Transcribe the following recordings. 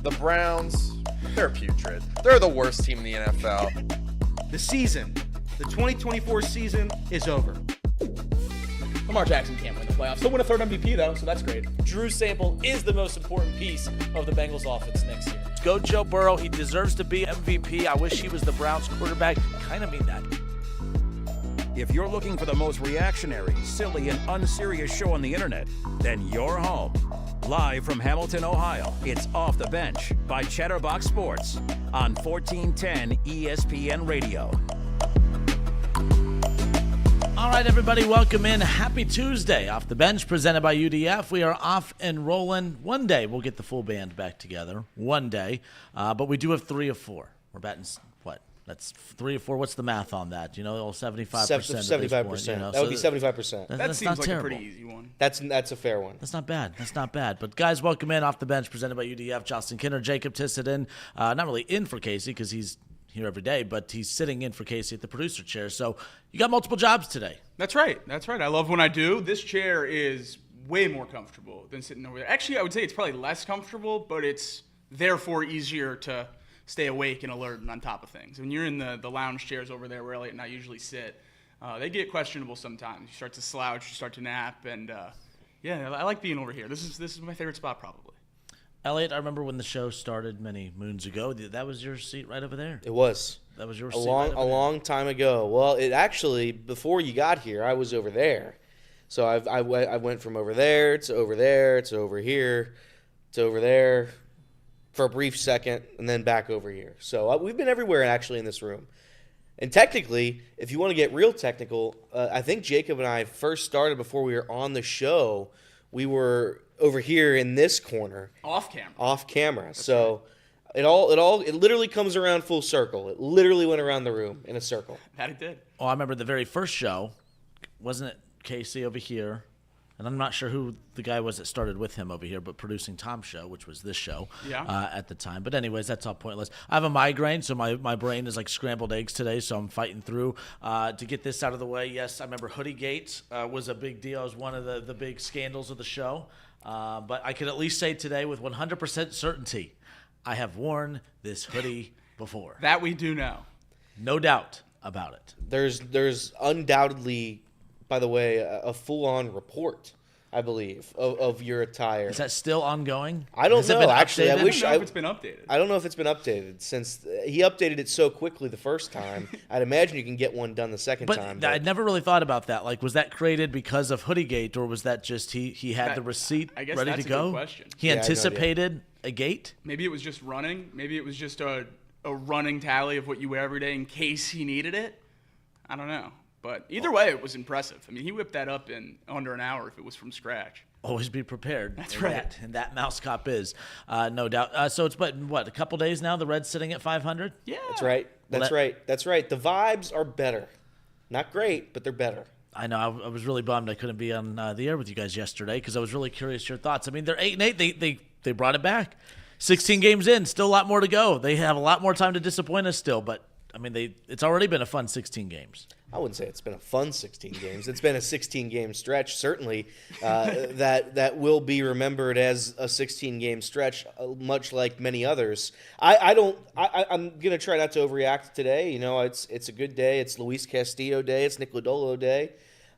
The Browns, they're putrid. They're the worst team in the NFL. The season, the 2024 season is over. Lamar Jackson can't win the playoffs. He'll win a third MVP, though, so that's great. Drew Sample is the most important piece of the Bengals offense next year. Go Joe Burrow. He deserves to be MVP. I wish he was the Browns quarterback. Kind of mean that. If you're looking for the most reactionary, silly, and unserious show on the internet, then you're home. Live from Hamilton, Ohio, it's Off the Bench by Chatterbox Sports on 1410 ESPN Radio. All right, everybody, welcome in. Happy Tuesday. Off the Bench, presented by UDF. We are off and rolling. One day we'll get the full band back together. One day. But we do have 3 of 4. We're batting, what? That's 3 or 4. What's the math on that? You know, 75%. 75%. You know, that would be 75%. That seems like terrible. a pretty easy one. That's a fair one. That's not bad. That's not bad. But, guys, welcome in. Off the Bench, presented by UDF. Justin Kinner, Jacob Tissadin. Not really in for Casey because he's here every day, but he's sitting in for Casey at the producer chair. So you got multiple jobs today. That's right. I love when I do. This chair is way more comfortable than sitting over there. Actually, I would say it's probably less comfortable, but it's therefore easier to stay awake and alert and on top of things. When you're in the lounge chairs over there where Elliot and I usually sit, they get questionable sometimes. You start to slouch, you start to nap, and yeah, I like being over here. This is my favorite spot probably. Elliot, I remember when the show started many moons ago. That was your seat right over there. It was. That was your seat seat right over there. A long time ago. Well, it actually, before you got here, I was over there. So I went from over there to over there to over here to over there for a brief second and then back over here. So we've been everywhere actually in this room. And technically, if you want to get real technical, I think Jacob and I first started before we were on the show. We were over here in this corner. Off camera. That's so right. It literally comes around full circle. It literally went around the room in a circle. That it did. Oh, I remember the very first show. Wasn't it Casey over here? And I'm not sure who the guy was that started with him over here, but producing Tom's show, which was this show at the time. But anyways, that's all pointless. I have a migraine, so my brain is like scrambled eggs today, so I'm fighting through. To get this out of the way, yes, I remember Hoodiegate was a big deal. It was one of the big scandals of the show. But I can at least say today with 100% certainty, I have worn this hoodie before. That we do know. No doubt about it. There's undoubtedly, by the way, a full-on report, I believe, of your attire. Is that still ongoing? I don't know. Actually, I don't know if it's been updated. I don't know if it's been updated since he updated it so quickly the first time. I'd imagine you can get one done the second time. But I never really thought about that. Like, was that created because of Hoodiegate, or was that just he had the receipt I guess ready that's to go? A good question. He anticipated a gate? Maybe it was just running. Maybe it was just a running tally of what you wear every day in case he needed it. I don't know. But either way, it was impressive. I mean, he whipped that up in under an hour if it was from scratch. Always be prepared. That's right. And that mouse cop is, no doubt. So it's been, what, a couple days now? The Reds sitting at 500? Yeah. That's right. That's right. The vibes are better. Not great, but they're better. I know. I was really bummed I couldn't be on the air with you guys yesterday because I was really curious your thoughts. I mean, they're 8-8. They brought it back. 16 games in, still a lot more to go. They have a lot more time to disappoint us still, but I mean, it's already been a fun 16 games. I wouldn't say it's been a fun 16 games. It's been a 16-game stretch, certainly, that will be remembered as a 16-game stretch, much like many others. I'm going to try not to overreact today. You know, it's a good day. It's Luis Castillo Day. It's Nick Lodolo Day.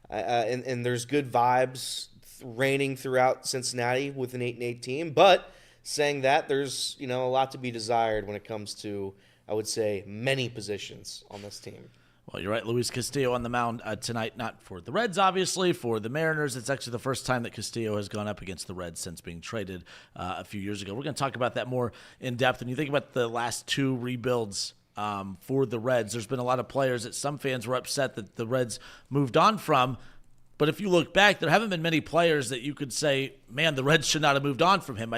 And there's good vibes reigning throughout Cincinnati with an 8-8 team. But saying that, there's, a lot to be desired when it comes to, I would say, many positions on this team. Well, you're right. Luis Castillo on the mound tonight, not for the Reds, obviously, for the Mariners. It's actually the first time that Castillo has gone up against the Reds since being traded a few years ago. We're going to talk about that more in depth. And you think about the last 2 rebuilds for the Reds, there's been a lot of players that some fans were upset that the Reds moved on from. But if you look back, there haven't been many players that you could say, man, the Reds should not have moved on from him.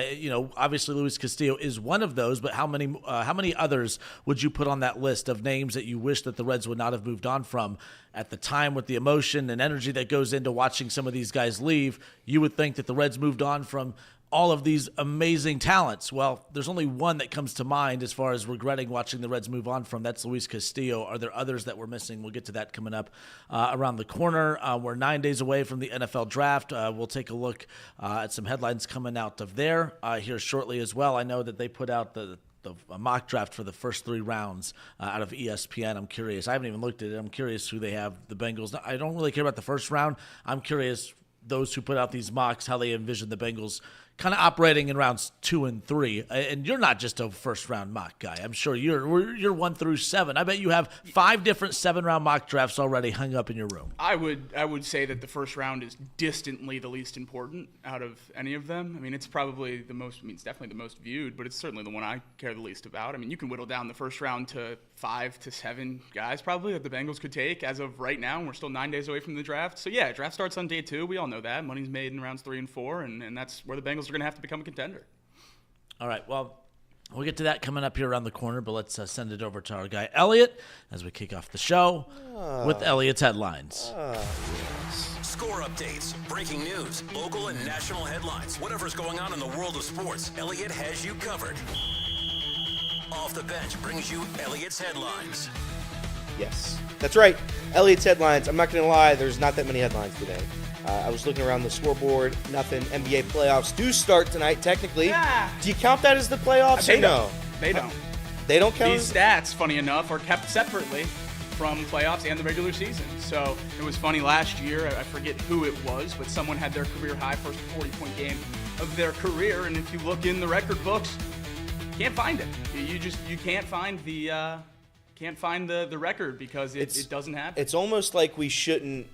Obviously Luis Castillo is one of those, but how many others would you put on that list of names that you wish that the Reds would not have moved on from at the time with the emotion and energy that goes into watching some of these guys leave? You would think that the Reds moved on from all of these amazing talents. Well, there's only one that comes to mind as far as regretting watching the Reds move on from. That's Luis Castillo. Are there others that we're missing? We'll get to that coming up around the corner. We're 9 days away from the NFL draft. We'll take a look at some headlines coming out of there here shortly as well. I know that they put out the mock draft for the first 3 rounds out of ESPN. I'm curious. I haven't even looked at it. I'm curious who they have, the Bengals. I don't really care about the first round. I'm curious, those who put out these mocks, how they envision the Bengals kind of operating in rounds 2 and 3. And you're not just a first-round mock guy. I'm sure you're 1 through 7. I bet you have 5 different 7-round mock drafts already hung up in your room. I would say that the first round is distantly the least important out of any of them. I mean, it's probably the most. I mean, it's definitely the most viewed, but it's certainly the one I care the least about. I mean, you can whittle down the first round to 5 to 7 guys probably that the Bengals could take as of right now, and we're still 9 days away from the draft. So yeah, draft starts on day 2. We all know that. Money's made in rounds 3 and 4, and that's where the Bengals are going to have to become a contender. All right, well, we'll get to that coming up here around the corner, but let's send it over to our guy Elliot as we kick off the show with Elliot's headlines. Score updates, breaking news, local and national headlines, whatever's going on in the world of sports, Elliot has you covered. Off the Bench brings you Elliot's headlines. Yes, that's right. Elliot's headlines. I'm not going to lie, there's not that many headlines today. I was looking around the scoreboard. Nothing. NBA playoffs do start tonight, technically. Yeah. Do you count that as the playoffs or no? They don't. They don't count? These stats, funny enough, are kept separately from playoffs and the regular season. So it was funny last year. I forget who it was, but someone had their career high first 40-point game of their career. And if you look in the record books, you can't find it. You can't find the record because it doesn't happen. It's almost like we shouldn't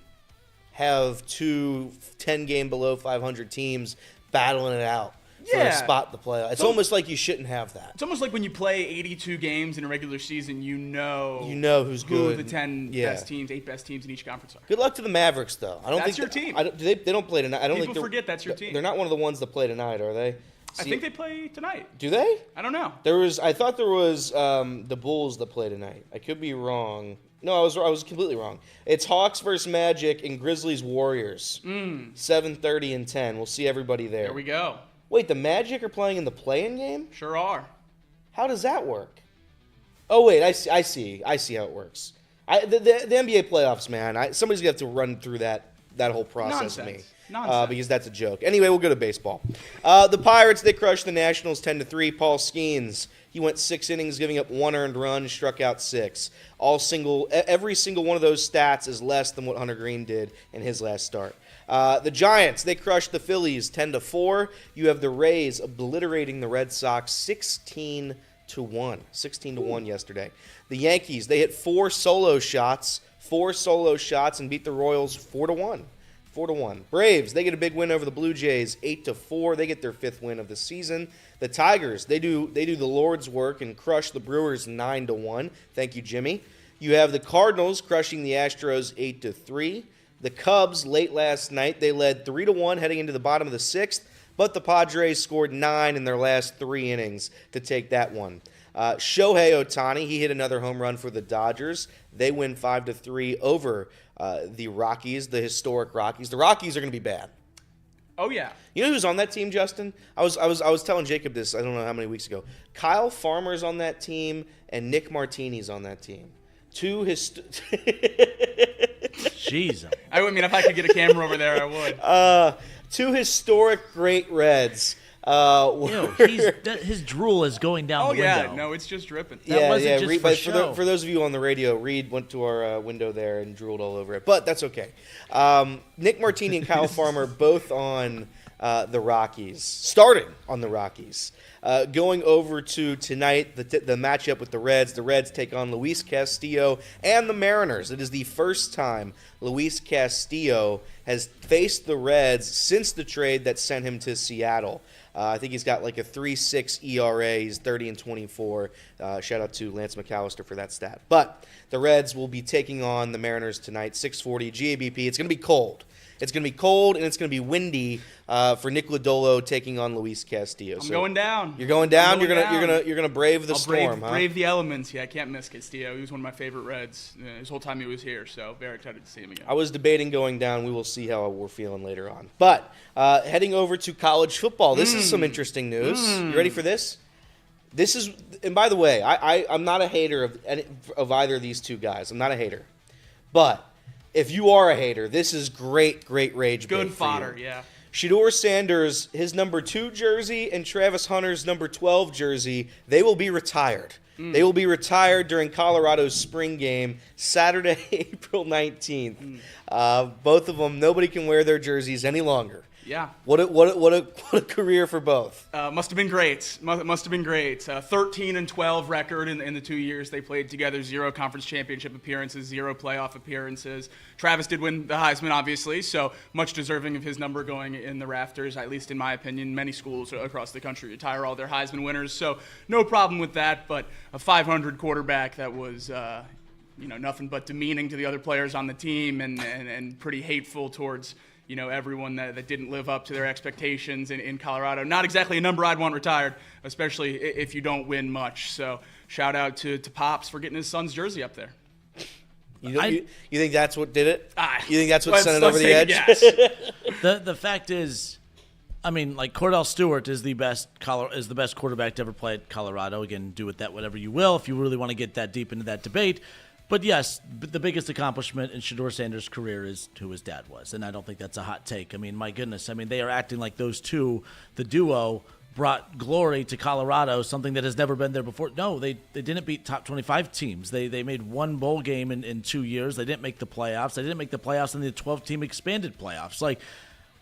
have 2 10-game below 500 teams battling it out for a spot in the playoff. It's almost like you shouldn't have that. It's almost like when you play 82 games in a regular season, you know who's good. Who the 10 best teams, 8 best teams in each conference are. Good luck to the Mavericks, though. I don't That's think your team. They don't play tonight. I don't People think forget that's your team. They're not one of the ones that play tonight, are they? I think they play tonight. Do they? I don't know. I thought there was the Bulls that play tonight. I could be wrong. No, I was completely wrong. It's Hawks versus Magic and Grizzlies Warriors. 7:30 and 10. We'll see everybody there. There we go. Wait, the Magic are playing in the play-in game? Sure are. How does that work? Oh wait, I see how it works. The NBA playoffs, man. Somebody's gonna have to run through that whole process with me. Nonsense. Because that's a joke. Anyway, we'll go to baseball. The Pirates, they crushed the Nationals 10-3. Paul Skeens, he went 6 innings, giving up 1 earned run, struck out 6. Every single one of those stats is less than what Hunter Green did in his last start. The Giants, they crushed the Phillies 10-4. You have the Rays obliterating the Red Sox 16-1. 16-1 yesterday. The Yankees, they hit 4 solo shots and beat the Royals 4-1. 4-1. Braves, they get a big win over the Blue Jays, 8-4. They get their 5th win of the season. The Tigers, they do the Lord's work and crush the Brewers 9-1. Thank you, Jimmy. You have the Cardinals crushing the Astros 8-3. The Cubs, late last night, they led 3-1 heading into the bottom of the 6th, but the Padres scored 9 in their last 3 innings to take that one. Shohei Ohtani, he hit another home run for the Dodgers. They win 5-3 over the Rockies, the historic Rockies. The Rockies are going to be bad. Oh yeah. You know who's on that team, Justin? I was telling Jacob this, I don't know how many weeks ago. Kyle Farmer's on that team and Nick Martini's on that team. Jeez. I mean, if I could get a camera over there, I would. 2 historic great Reds. His drool is going down the window. No, it's just dripping. That wasn't just for show. For those of you on the radio, Reed went to our window there and drooled all over it, but that's okay. Nick Martini and Kyle Farmer both on the Rockies, starting on the Rockies. Going over to tonight, the matchup with the Reds. The Reds take on Luis Castillo and the Mariners. It is the first time Luis Castillo has faced the Reds since the trade that sent him to Seattle. I think he's got like a 3.6 ERA. He's 30-24. Shout out to Lance McAllister for that stat. But the Reds will be taking on the Mariners tonight, 6:40 GABP. It's going to be cold. It's going to be cold and it's going to be windy for Nick Lodolo taking on Luis Castillo. I'm going down. You're going down. I'm going You're gonna brave the storm. Brave the elements. Yeah, I can't miss Castillo. He was one of my favorite Reds his whole time he was here. So very excited to see him again. I was debating going down. We will see how we're feeling later on. But heading over to college football, this is some interesting news. You ready for this? This is, and by the way, I'm not a hater of either of these two guys. I'm not a hater, but if you are a hater, this is great rage. Good bait fodder, for you. yeah. Shedeur Sanders, his number 2 jersey, and Travis Hunter's number 12 jersey, they will be retired. They will be retired during Colorado's spring game, Saturday, April 19th. Both of them, nobody can wear their jerseys any longer. Yeah. What a career for both. Must have been great. Must have been great. 13-12 record in the 2 years they played together. 0 conference championship appearances, 0 playoff appearances. Travis did win the Heisman, obviously, so much deserving of his number going in the rafters, at least in my opinion. Many schools across the country retire all their Heisman winners, so no problem with that. But a 500 quarterback that was nothing but demeaning to the other players on the team and pretty hateful towards everyone that didn't live up to their expectations in Colorado. Not exactly a number I'd want retired, especially if you don't win much. So shout out to Pops for getting his son's jersey up there. You think that's what did it? You think that's what sent it over the edge? Yes. The fact is, I mean, like Cordell Stewart is the best quarterback to ever play at Colorado. Again, do with that whatever you will if you really want to get that deep into that debate. But yes, the biggest accomplishment in Shedeur Sanders' career is who his dad was, and I don't think that's a hot take. I mean, my goodness, they are acting like those two, the duo, brought glory to Colorado, something that has never been there before. No, they didn't beat top 25 teams. They made one bowl game in 2 years. They didn't make the playoffs. They didn't make the playoffs in the 12-team expanded playoffs. Like,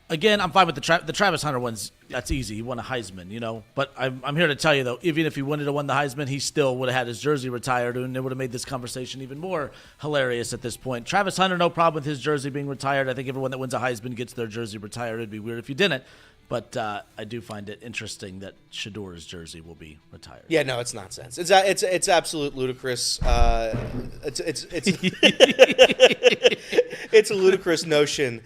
again, I'm fine with the Travis Hunter ones. That's easy. He won a Heisman, But I'm here to tell you, though, even if he wouldn't have won the Heisman, he still would have had his jersey retired, and it would have made this conversation even more hilarious at this point. Travis Hunter, no problem with his jersey being retired. I think everyone that wins a Heisman gets their jersey retired. It'd be weird if you didn't. But I do find it interesting that Shedeur's jersey will be retired. Yeah, no, it's nonsense. It's absolute ludicrous. It's it's a ludicrous notion.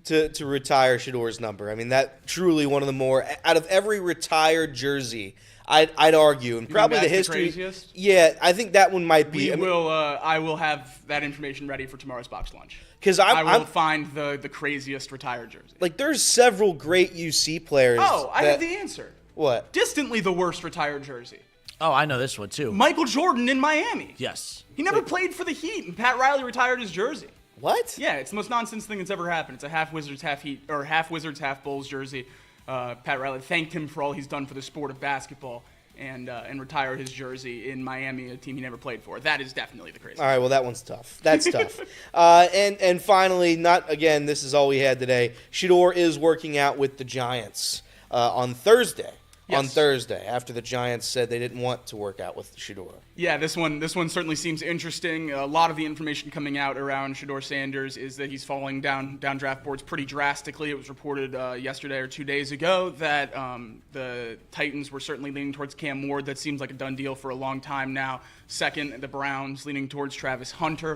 To retire Shedeur's number. I mean, that truly one of the more out of every retired jersey. I'd argue, and probably the history. Craziest? Yeah, I think that one might be. I will have that information ready for tomorrow's box lunch. Because I will find the craziest retired jersey. Like, there's several great UC players. Oh, I have the answer. What? Distantly the worst retired jersey. Oh, I know this one too. Michael Jordan in Miami. Yes. He never played for the Heat, and Pat Riley retired his jersey. What? Yeah, it's the most nonsense thing that's ever happened. It's a half Wizards, half Heat, or half Wizards, half Bulls jersey. Pat Riley thanked him for all he's done for the sport of basketball and retired his jersey in Miami, a team he never played for. That is definitely the craziest. All right, well, that one's tough. That's tough. And finally, this is all we had today. Shedeur is working out with the Giants on Thursday. Yes. On Thursday, after the Giants said they didn't want to work out with Shedeur. Yeah, this one certainly seems interesting. A lot of the information coming out around Shedeur Sanders is that he's falling down draft boards pretty drastically. It was reported yesterday or 2 days ago that the Titans were certainly leaning towards Cam Ward. That seems like a done deal for a long time now. Second, the Browns leaning towards Travis Hunter,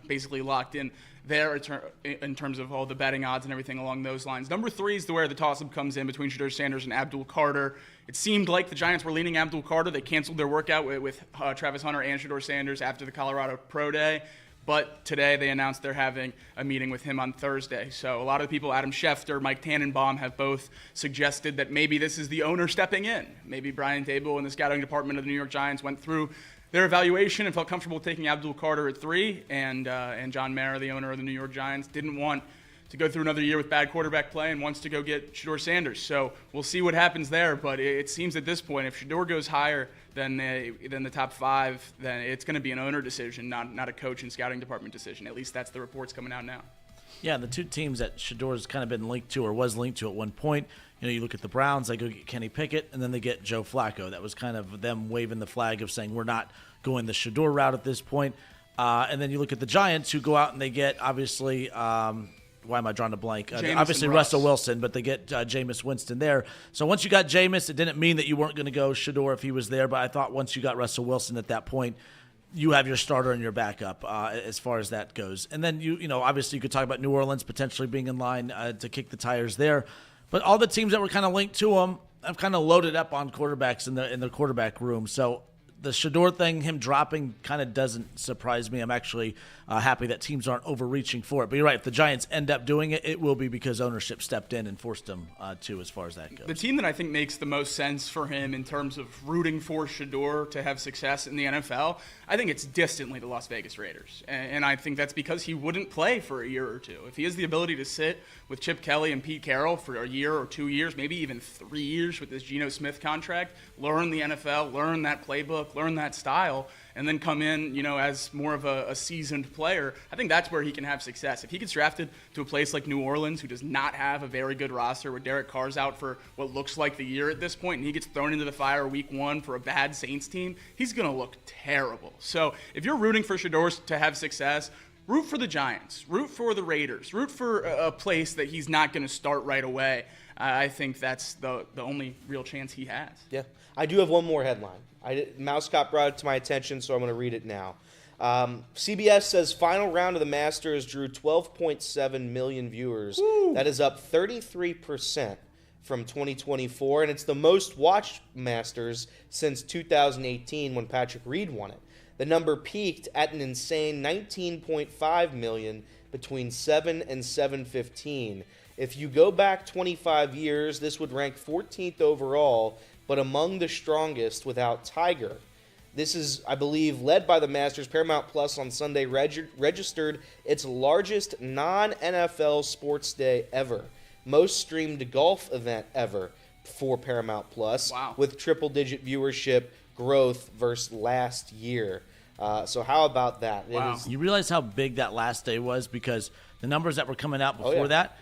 basically locked in there in terms of all the betting odds and everything along those lines. Number 3 is where the toss-up comes in between Shedeur Sanders and Abdul Carter. It seemed like the Giants were leaning Abdul Carter. They canceled their workout with Travis Hunter and Shedeur Sanders after the Colorado Pro Day. But today they announced they're having a meeting with him on Thursday. So a lot of the people, Adam Schefter, Mike Tannenbaum, have both suggested that maybe this is the owner stepping in. Maybe Brian Daboll and the scouting department of the New York Giants went through their evaluation and felt comfortable taking Abdul Carter at 3, and John Mara, the owner of the New York Giants, didn't want to go through another year with bad quarterback play and wants to go get Shedeur Sanders. So we'll see what happens there, but it seems at this point, if Shedeur goes higher than the top 5, then it's going to be an owner decision, not a coach and scouting department decision. At least that's the reports coming out now. Yeah, the two teams that Shedeur's kind of been linked to or was linked to at one point, you look at the Browns, they go get Kenny Pickett, and then they get Joe Flacco. That was kind of them waving the flag of saying we're not going the Shedeur route at this point. And then you look at the Giants, who go out and they get, obviously, why am I drawing a blank? Obviously Russell Wilson, but they get Jameis Winston there. So once you got Jameis, it didn't mean that you weren't going to go Shedeur if he was there, but I thought once you got Russell Wilson at that point, you have your starter and your backup as far as that goes. And then, obviously you could talk about New Orleans potentially being in line to kick the tires there. But all the teams that were kind of linked to them have kind of loaded up on quarterbacks in the quarterback room. So the Shador thing, him dropping, kind of doesn't surprise me. I'm actually happy that teams aren't overreaching for it. But you're right, if the Giants end up doing it, it will be because ownership stepped in and forced them to, as far as that goes. The team that I think makes the most sense for him in terms of rooting for Shador to have success in the NFL, I think it's distantly the Las Vegas Raiders. And I think that's because he wouldn't play for a year or two. If he has the ability to sit with Chip Kelly and Pete Carroll for a year or 2 years, maybe even 3 years with this Geno Smith contract, learn the NFL, learn that playbook, learn that style, and then come in, as more of a seasoned player, I think that's where he can have success. If he gets drafted to a place like New Orleans, who does not have a very good roster, where Derek Carr's out for what looks like the year at this point, and he gets thrown into the fire week 1 for a bad Saints team, he's going to look terrible. So if you're rooting for Shador to have success, root for the Giants, root for the Raiders, root for a place that he's not going to start right away. I think that's the only real chance he has. Yeah. I do have one more headline. Mousecop brought it to my attention, so I'm going to read it now. CBS says final round of the Masters drew 12.7 million viewers. Woo! That is up 33% from 2024, and it's the most watched Masters since 2018 when Patrick Reed won it. The number peaked at an insane 19.5 million between 7 and 7:15. If you go back 25 years, this would rank 14th overall, but among the strongest without Tiger. This is, I believe, led by the Masters. Paramount Plus on Sunday registered its largest non-NFL sports day ever. Most streamed golf event ever for Paramount Plus. Wow. With triple-digit viewership growth versus last year. So how about that? Wow. You realize how big that last day was? Because the numbers that were coming out before that,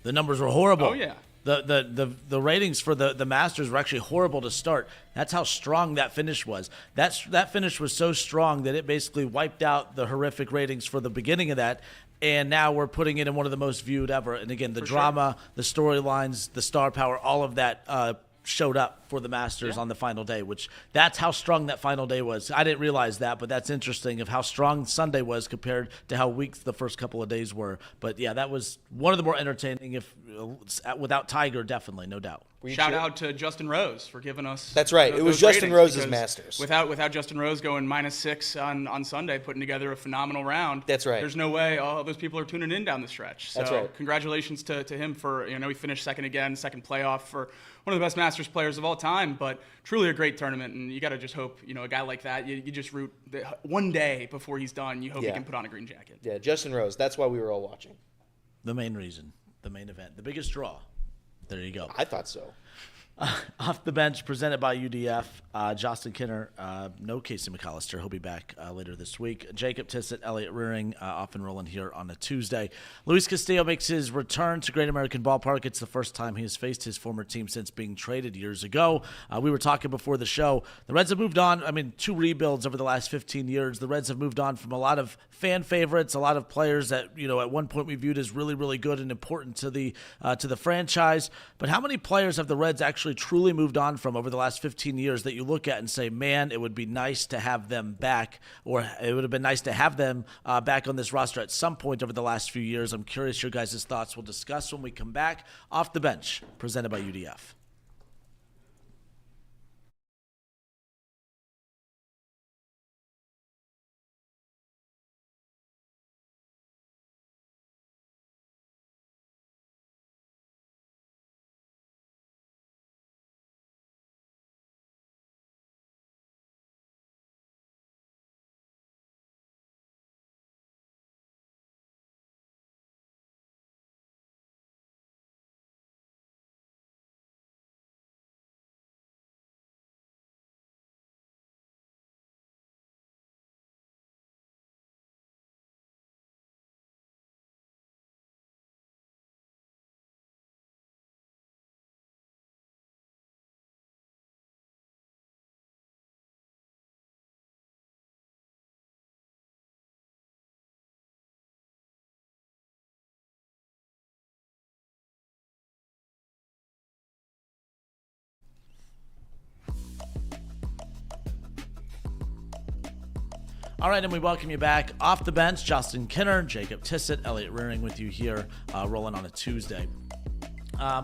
the numbers were horrible. Oh, yeah. The ratings for the Masters were actually horrible to start. That's how strong that finish was. That finish was so strong that it basically wiped out the horrific ratings for the beginning of that. And now we're putting it in one of the most viewed ever. And again, the drama, the storylines, the star power, all of that showed up for the Masters on the final day, which that's how strong that final day was. I didn't realize that, but that's interesting of how strong Sunday was compared to how weak the first couple of days were. But yeah, that was one of the more entertaining, if without Tiger, definitely, no doubt. Shout out to Justin Rose for giving us. That's right. It was Justin Rose's Masters. Without Justin Rose going -6 on Sunday, putting together a phenomenal round. That's right. There's no way all those people are tuning in down the stretch. So that's right. Congratulations to him for, he finished second playoff for one of the best Masters players of all time. But truly a great tournament, and you got to just hope, a guy like that, you just root that one day before he's done, you hope he can put on a green jacket. Yeah, Justin Rose. That's why we were all watching. The main reason, the main event, the biggest draw. There you go. I thought so. Off the bench, presented by UDF, Justin Kinner, no Casey McAllister. He'll be back later this week. Jacob Tissett, Elliott Rearing, off and rolling here on a Tuesday. Luis Castillo makes his return to Great American Ballpark. It's the first time he has faced his former team since being traded years ago. We were talking before the show. The Reds have moved on. 2 rebuilds over the last 15 years. The Reds have moved on from a lot of fan favorites, a lot of players that, at one point we viewed as really, really good and important to the franchise. But how many players have the Reds actually truly moved on from over the last 15 years that you look at and say, man, it would be nice to have them back, or it would have been nice to have them back on this roster at some point over the last few years? I'm curious your guys' thoughts. We'll discuss when we come back. Off the Bench, presented by UDF. All right, and we welcome you back off the bench. Justin Kinner, Jacob Tissett, Elliot Rearing with you here, rolling on a Tuesday.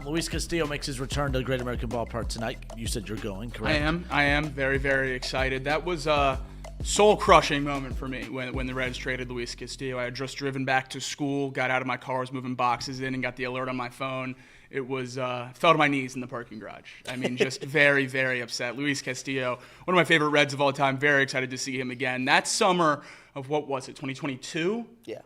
Luis Castillo makes his return to Great American Ballpark tonight. You said you're going, correct? I am very, very excited. That was a soul-crushing moment for me when the Reds traded Luis Castillo. I had just driven back to school, got out of my car, was moving boxes in, and got the alert on my phone. It was fell to my knees in the parking garage. I mean, just very, very upset. Luis Castillo, one of my favorite Reds of all time. Very excited to see him again. That summer of, what was it, 2022? Yeah.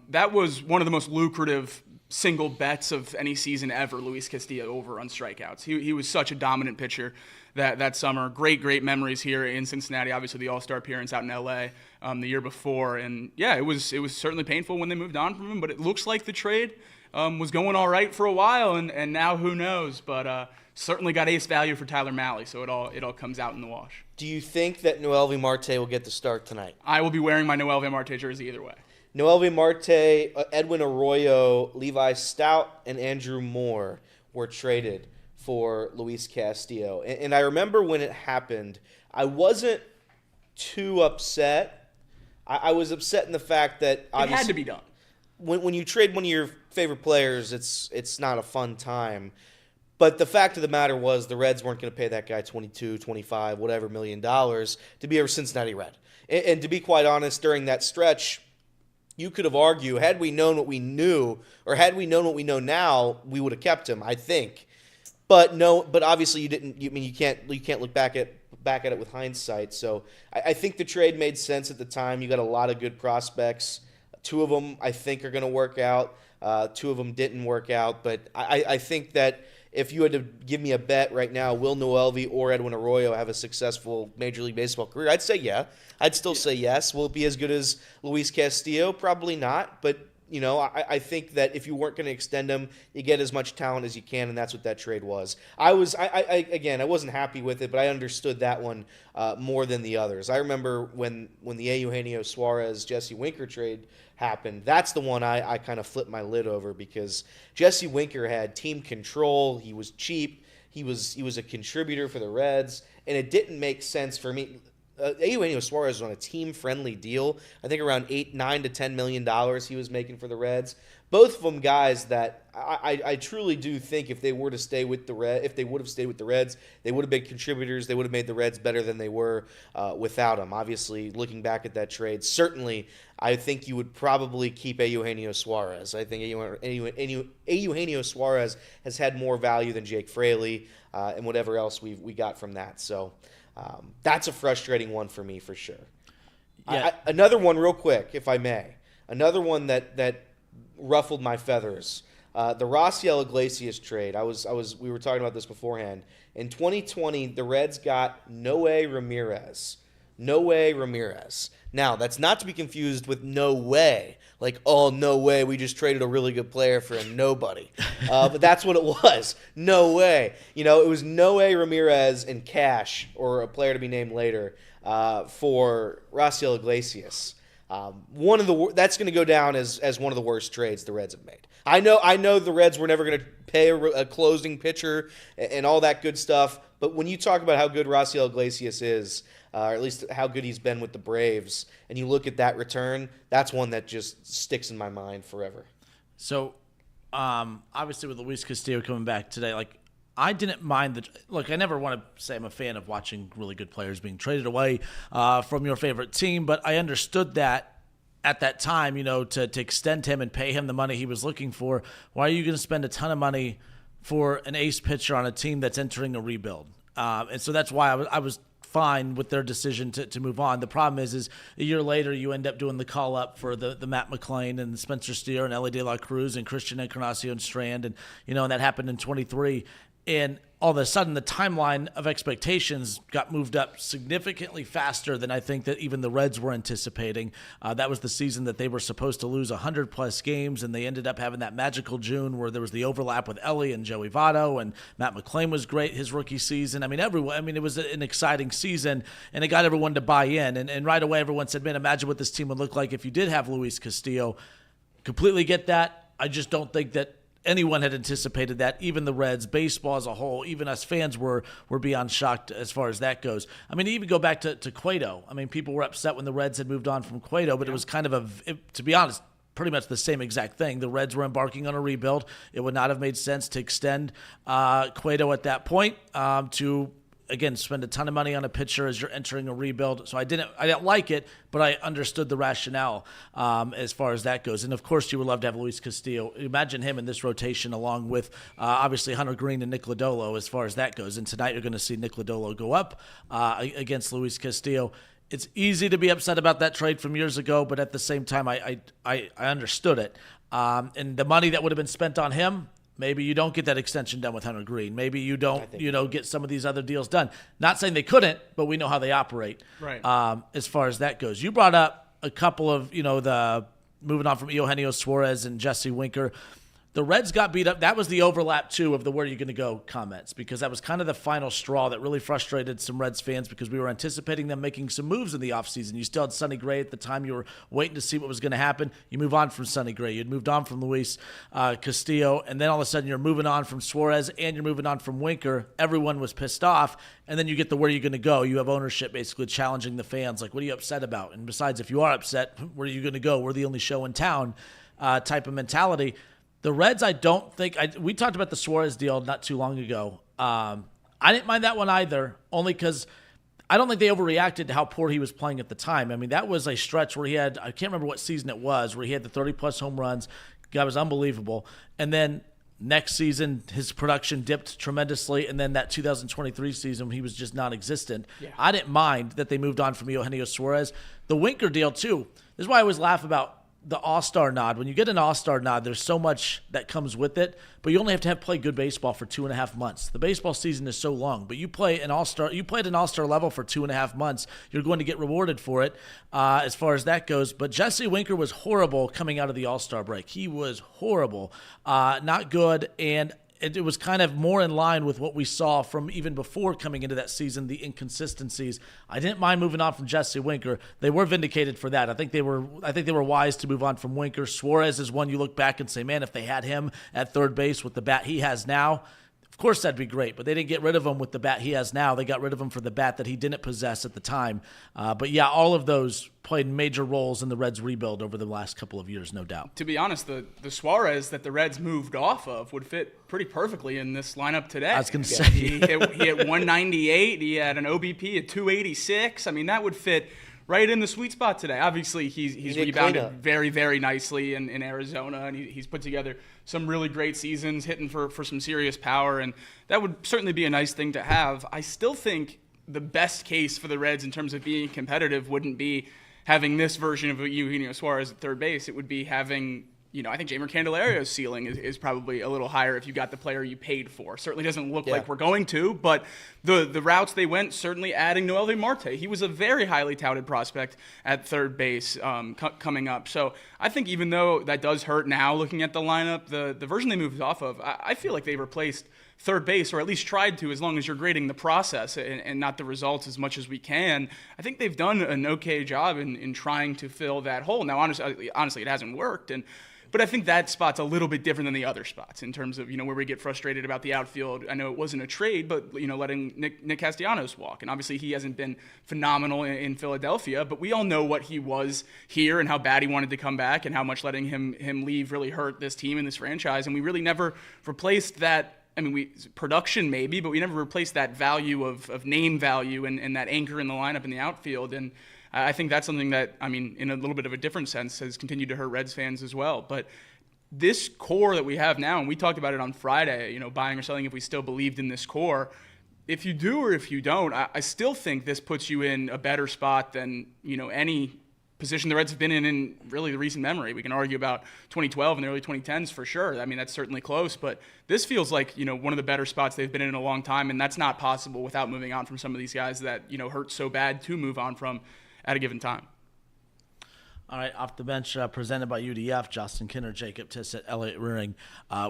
That was one of the most lucrative single bets of any season ever, Luis Castillo over on strikeouts. He was such a dominant pitcher that summer. Great memories here in Cincinnati. Obviously, the All-Star appearance out in L.A. The year before. And, yeah, it was certainly painful when they moved on from him, but it looks like the trade was going all right for a while, and now who knows? But certainly got ace value for Tyler Mahle, so it all comes out in the wash. Do you think that Noelvi Marte will get the start tonight? I will be wearing my Noelvi Marte jersey either way. Noelvi Marte, Edwin Arroyo, Levi Stout, and Andrew Moore were traded for Luis Castillo. And I remember when it happened, I wasn't too upset. I was upset in the fact that It had to be done. When you trade one of your favorite players, it's not a fun time. But the fact of the matter was the Reds weren't going to pay that guy $22, $25, whatever $1 million to be a Cincinnati Red. And to be quite honest, during that stretch, you could have argued, had we known what we knew, or had we known what we know now, we would have kept him, I think. But no, but obviously you didn't. You can't look back at it with hindsight. So I think the trade made sense at the time. You got a lot of good prospects. Two of them I think are going to work out. Two of them didn't work out. But I think that if you had to give me a bet right now, will Noelvi or Edwin Arroyo have a successful Major League Baseball career? I'd say yeah. I'd still say yes. Will it be as good as Luis Castillo? Probably not. But, you know, I think that if you weren't going to extend him, you get as much talent as you can, and that's what that trade was. I wasn't happy with it, but I understood that one more than the others. I remember when the Eugenio Suarez, Yasio Winker trade happened. That's the one I kind of flipped my lid over, because Yasio Winker had team control. He was cheap. He was a contributor for the Reds, and it didn't make sense for me. Eugenio Suarez was on a team-friendly deal. I think around $9 to $10 million he was making for the Reds. Both of them guys that I truly do think if they were to stay with the Reds, if they would have stayed with the Reds, they would have been contributors. They would have made the Reds better than they were without them. Obviously, looking back at that trade, certainly I think you would probably keep Eugenio Suarez. I think Eugenio Suarez has had more value than Jake Fraley and whatever else we got from that. So. That's a frustrating one for me for sure. Yeah. Another one real quick, if I may. Another one that ruffled my feathers. The Raciel Iglesias trade. We were talking about this beforehand. In 2020, the Reds got Noé Ramirez. Now, that's not to be confused with no way. Like, oh, no way, we just traded a really good player for a nobody. But that's what it was. No way. You know, it was Noé Ramirez and cash, or a player to be named later, for Raciel Iglesias. That's going to go down as one of the worst trades the Reds have made. I know the Reds were never going to pay a closing pitcher and all that good stuff, but when you talk about how good Raciel Iglesias is, or at least how good he's been with the Braves, and you look at that return, that's one that just sticks in my mind forever. So, obviously with Luis Castillo coming back today, like, I didn't mind look, I never want to say I'm a fan of watching really good players being traded away from your favorite team, but I understood that at that time, you know, to extend him and pay him the money he was looking for. Why are you going to spend a ton of money for an ace pitcher on a team that's entering a rebuild? And so that's why I was fine with their decision to move on. The problem is a year later you end up doing the call up for the Matt McClain and Spencer Steer and Ellie De La Cruz and Christian Encarnacion Strand, and and that happened in 23. And all of a sudden, the timeline of expectations got moved up significantly faster than I think that even the Reds were anticipating. That was the season that they were supposed to lose 100-plus games, and they ended up having that magical June where there was the overlap with Ellie and Joey Votto, and Matt McClain was great his rookie season. It was an exciting season, and it got everyone to buy in. And right away, everyone said, man, imagine what this team would look like if you did have Luis Castillo. Completely get that. I just don't think that anyone had anticipated that. Even the Reds, baseball as a whole, even us fans were beyond shocked as far as that goes. I mean, even go back to Cueto. I mean, people were upset when the Reds had moved on from Cueto, but it was kind of to be honest, pretty much the same exact thing. The Reds were embarking on a rebuild. It would not have made sense to extend Cueto at that point to, again, spend a ton of money on a pitcher as you're entering a rebuild. So I didn't like it, but I understood the rationale as far as that goes. And of course, you would love to have Luis Castillo. Imagine him in this rotation along with obviously Hunter Green and Nick Lodolo as far as that goes. And tonight you're going to see Nick Lodolo go up against Luis Castillo. It's easy to be upset about that trade from years ago, but at the same time, I understood it. And the money that would have been spent on him, maybe you don't get that extension done with Hunter Green. Maybe you don't, get some of these other deals done. Not saying they couldn't, but we know how they operate. Right. As far as that goes, you brought up a couple of, the moving on from Eugenio Suarez and Yasio Winker. The Reds got beat up. That was the overlap, too, of the where are you going to go comments, because that was kind of the final straw that really frustrated some Reds fans because we were anticipating them making some moves in the offseason. You still had Sonny Gray at the time. You were waiting to see what was going to happen. You move on from Sonny Gray. You'd moved on from Luis Castillo, and then all of a sudden you're moving on from Suarez and you're moving on from Winker. Everyone was pissed off, and then you get the where are you going to go. You have ownership basically challenging the fans, like, what are you upset about? And besides, if you are upset, where are you going to go? We're the only show in town type of mentality. The Reds, I don't think we talked about the Suarez deal not too long ago. I didn't mind that one either, only because I don't think they overreacted to how poor he was playing at the time. I mean, that was a stretch where he had, I can't remember what season it was, where he had the 30-plus home runs. Guy was unbelievable. And then next season, his production dipped tremendously, and then that 2023 season, he was just non-existent. Yeah. I didn't mind that they moved on from Eugenio Suarez. The Winker deal, too. This is why I always laugh about the All-Star nod. When you get an All-Star nod, there's so much that comes with it, but you only have to play good baseball for 2.5 months. The baseball season is so long, but you played an All-Star level for 2.5 months. You're going to get rewarded for it as far as that goes. But Yasio Winker was horrible coming out of the All-Star break. He was horrible, not good, and it was kind of more in line with what we saw from even before coming into that season, the inconsistencies. I didn't mind moving on from Yasio Winker. They were vindicated for that. I think they were wise to move on from Winker. Suarez is one you look back and say, man, if they had him at third base with the bat he has now, of course that'd be great. But they didn't get rid of him with the bat he has now. They got rid of him for the bat that he didn't possess at the time. But yeah, all of those played major roles in the Reds' rebuild over the last couple of years, no doubt. To be honest, the Suarez that the Reds moved off of would fit pretty perfectly in this lineup today. I was going to say. He hit 198. He had an OBP at 286. I mean, that would fit right in the sweet spot today. Obviously, he's rebounded very, very nicely in Arizona, and he's put together some really great seasons, hitting for some serious power, and that would certainly be a nice thing to have. I still think the best case for the Reds in terms of being competitive wouldn't be having this version of Eugenio Suarez at third base. It would be having, I think Jeimer Candelario's ceiling is probably a little higher if you got the player you paid for. Certainly doesn't look like we're going to, but the routes they went, certainly adding Noelvi Marte. He was a very highly touted prospect at third base coming up. So I think even though that does hurt now looking at the lineup, the version they moved off of, I feel like they replaced third base, or at least tried to, as long as you're grading the process and not the results as much as we can. I think they've done an okay job in trying to fill that hole. Now, honestly, it hasn't worked, but I think that spot's a little bit different than the other spots in terms of, where we get frustrated about the outfield. I know it wasn't a trade, but, letting Nick Castellanos walk. And obviously he hasn't been phenomenal in Philadelphia, but we all know what he was here and how bad he wanted to come back and how much letting him leave really hurt this team and this franchise. And we really never replaced that. I mean, production maybe, but we never replaced that value of name value and that anchor in the lineup in the outfield. And I think that's something that, in a little bit of a different sense, has continued to hurt Reds fans as well. But this core that we have now, and we talked about it on Friday, buying or selling if we still believed in this core. If you do or if you don't, I still think this puts you in a better spot than, any position the Reds have been in really the recent memory. We can argue about 2012 and the early 2010s for sure. I mean, that's certainly close, but this feels like, one of the better spots they've been in a long time, and that's not possible without moving on from some of these guys that, hurt so bad to move on from at a given time. All right, off the bench, presented by UDF, Justin Kinner, Jacob Tissett, Elliot Rearing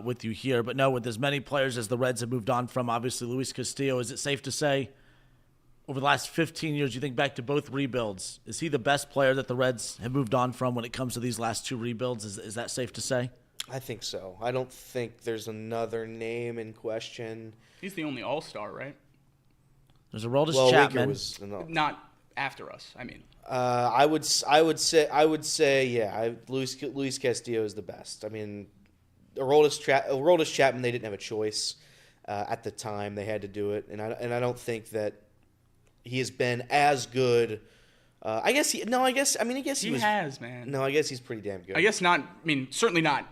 with you here. But no, with as many players as the Reds have moved on from, obviously Luis Castillo, is it safe to say over the last 15 years, you think back to both rebuilds, is he the best player that the Reds have moved on from when it comes to these last two rebuilds? Is that safe to say? I think so. I don't think there's another name in question. He's the only All-Star, right? There's Aroldis Winker Chapman. was Not after us. I mean, I would say yeah. Luis Castillo is the best. I mean, Aroldis Chapman, they didn't have a choice at the time. They had to do it, and I don't think that he has been as good. I guess he has, man. No, I guess he's pretty damn good. I guess not. I mean, certainly not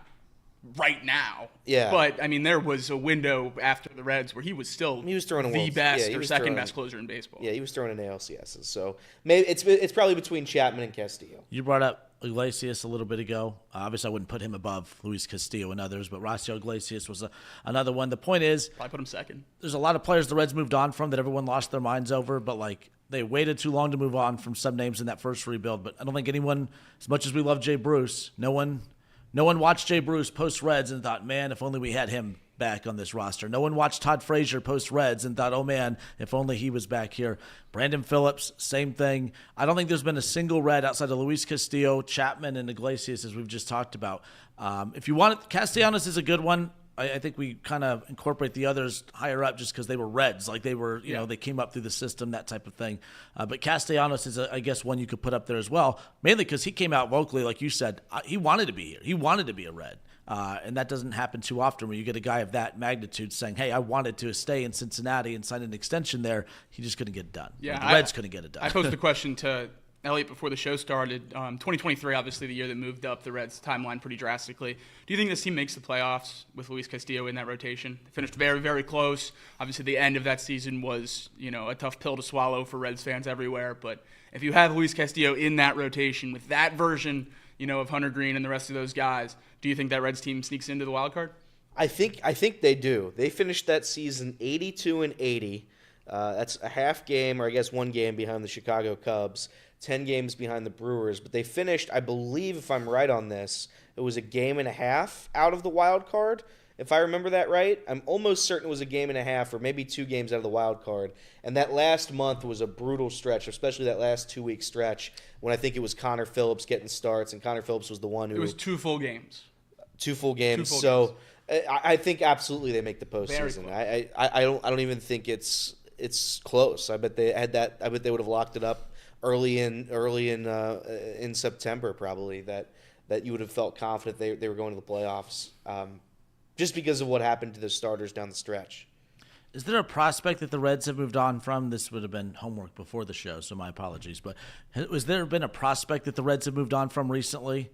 right now. Yeah. But I mean, there was a window after the Reds where he was still throwing the best or second best closer in baseball. Yeah, he was throwing in ALCSs. So maybe it's probably between Chapman and Castillo. You brought up Iglesias a little bit ago. Obviously, I wouldn't put him above Luis Castillo and others, but Yasio Iglesias was another one. The point is, Probably put him second. there's a lot of players the Reds moved on from that everyone lost their minds over, but like they waited too long to move on from some names in that first rebuild. But I don't think anyone, as much as we love Jay Bruce, no one watched Jay Bruce post Reds and thought, man, if only we had him back on this roster. No one watched Todd Frazier post Reds and thought, oh man, if only he was back here. Brandon Phillips, same thing. I don't think there's been a single Red outside of Luis Castillo, Chapman, and Iglesias, as we've just talked about. If you want it, Castellanos is a good one. I think we kind of incorporate the others higher up just because they were Reds. Like they were, you know, they came up through the system, that type of thing. But Castellanos is, I guess, one you could put up there as well, mainly because he came out vocally, like you said. He wanted to be here. He wanted to be a Red. And that doesn't happen too often when you get a guy of that magnitude saying, hey, I wanted to stay in Cincinnati and sign an extension there. He just couldn't get it done. Yeah, the Reds couldn't get it done. I posed the question to Elliot before the show started. 2023, obviously, the year that moved up the Reds' timeline pretty drastically. Do you think this team makes the playoffs with Luis Castillo in that rotation? They finished very, very close. Obviously, the end of that season was, you know, a tough pill to swallow for Reds fans everywhere. But if you have Luis Castillo in that rotation with that version, you know, of Hunter Green and the rest of those guys, do you think that Reds team sneaks into the wild card? I think they do. They finished that season 82-80. That's a half game, or I guess one game behind the Chicago Cubs. 10 games behind the Brewers, but they finished, I believe, if I'm right on this, it was a game and a half out of the wild card, if I remember that right. I'm almost certain it was a game and a half or maybe 2 games out of the wild card, and that last month was a brutal stretch, especially that last 2-week stretch when I think it was Connor Phillips getting starts, and Connor Phillips was the one who... It was 2 full games. 2 full games. So I think absolutely they make the postseason. I don't even think it's close. I bet they had that. I bet they would have locked it up early in September, probably, that you would have felt confident they were going to the playoffs, just because of what happened to the starters down the stretch. Is there a prospect that the Reds have moved on from? This would have been homework before the show, so my apologies. But has there been a prospect that the Reds have moved on from recently?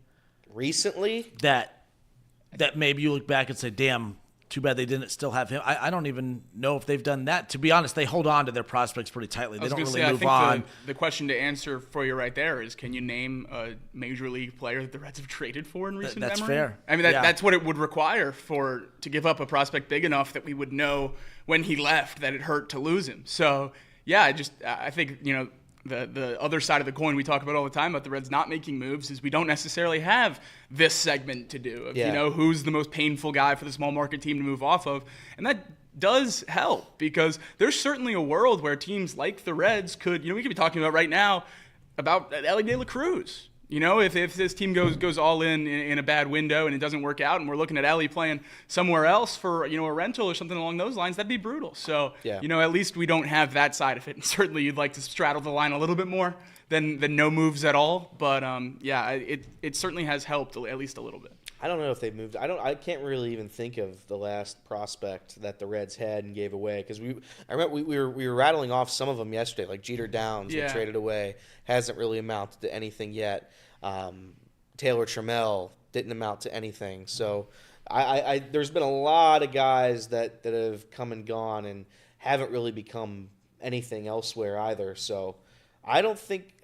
That maybe you look back and say, damn, too bad they didn't still have him. I don't even know if they've done that. To be honest, they hold on to their prospects pretty tightly. They don't really move on. The question to answer for you right there is, can you name a major league player that the Reds have traded for in recent memory? That's fair. I mean, that's what it would require to give up a prospect big enough that we would know when he left that it hurt to lose him. So, yeah, I think, you know, the other side of the coin we talk about all the time about the Reds not making moves is we don't necessarily have this segment to do of, you know, who's the most painful guy for the small market team to move off of. And that does help because there's certainly a world where teams like the Reds could, you know, we could be talking about right now about Elly De La Cruz. You know, if this team goes all in a bad window and it doesn't work out and we're looking at Elly playing somewhere else for, you know, a rental or something along those lines, that'd be brutal. So, you know, at least we don't have that side of it. And certainly you'd like to straddle the line a little bit more than no moves at all. But, it certainly has helped at least a little bit. I don't know if they've moved. I can't really even think of the last prospect that the Reds had and gave away because I remember we were rattling off some of them yesterday, like Jeter Downs, who traded away, hasn't really amounted to anything yet. Taylor Trammell didn't amount to anything. So there's been a lot of guys that have come and gone and haven't really become anything elsewhere either. So I don't think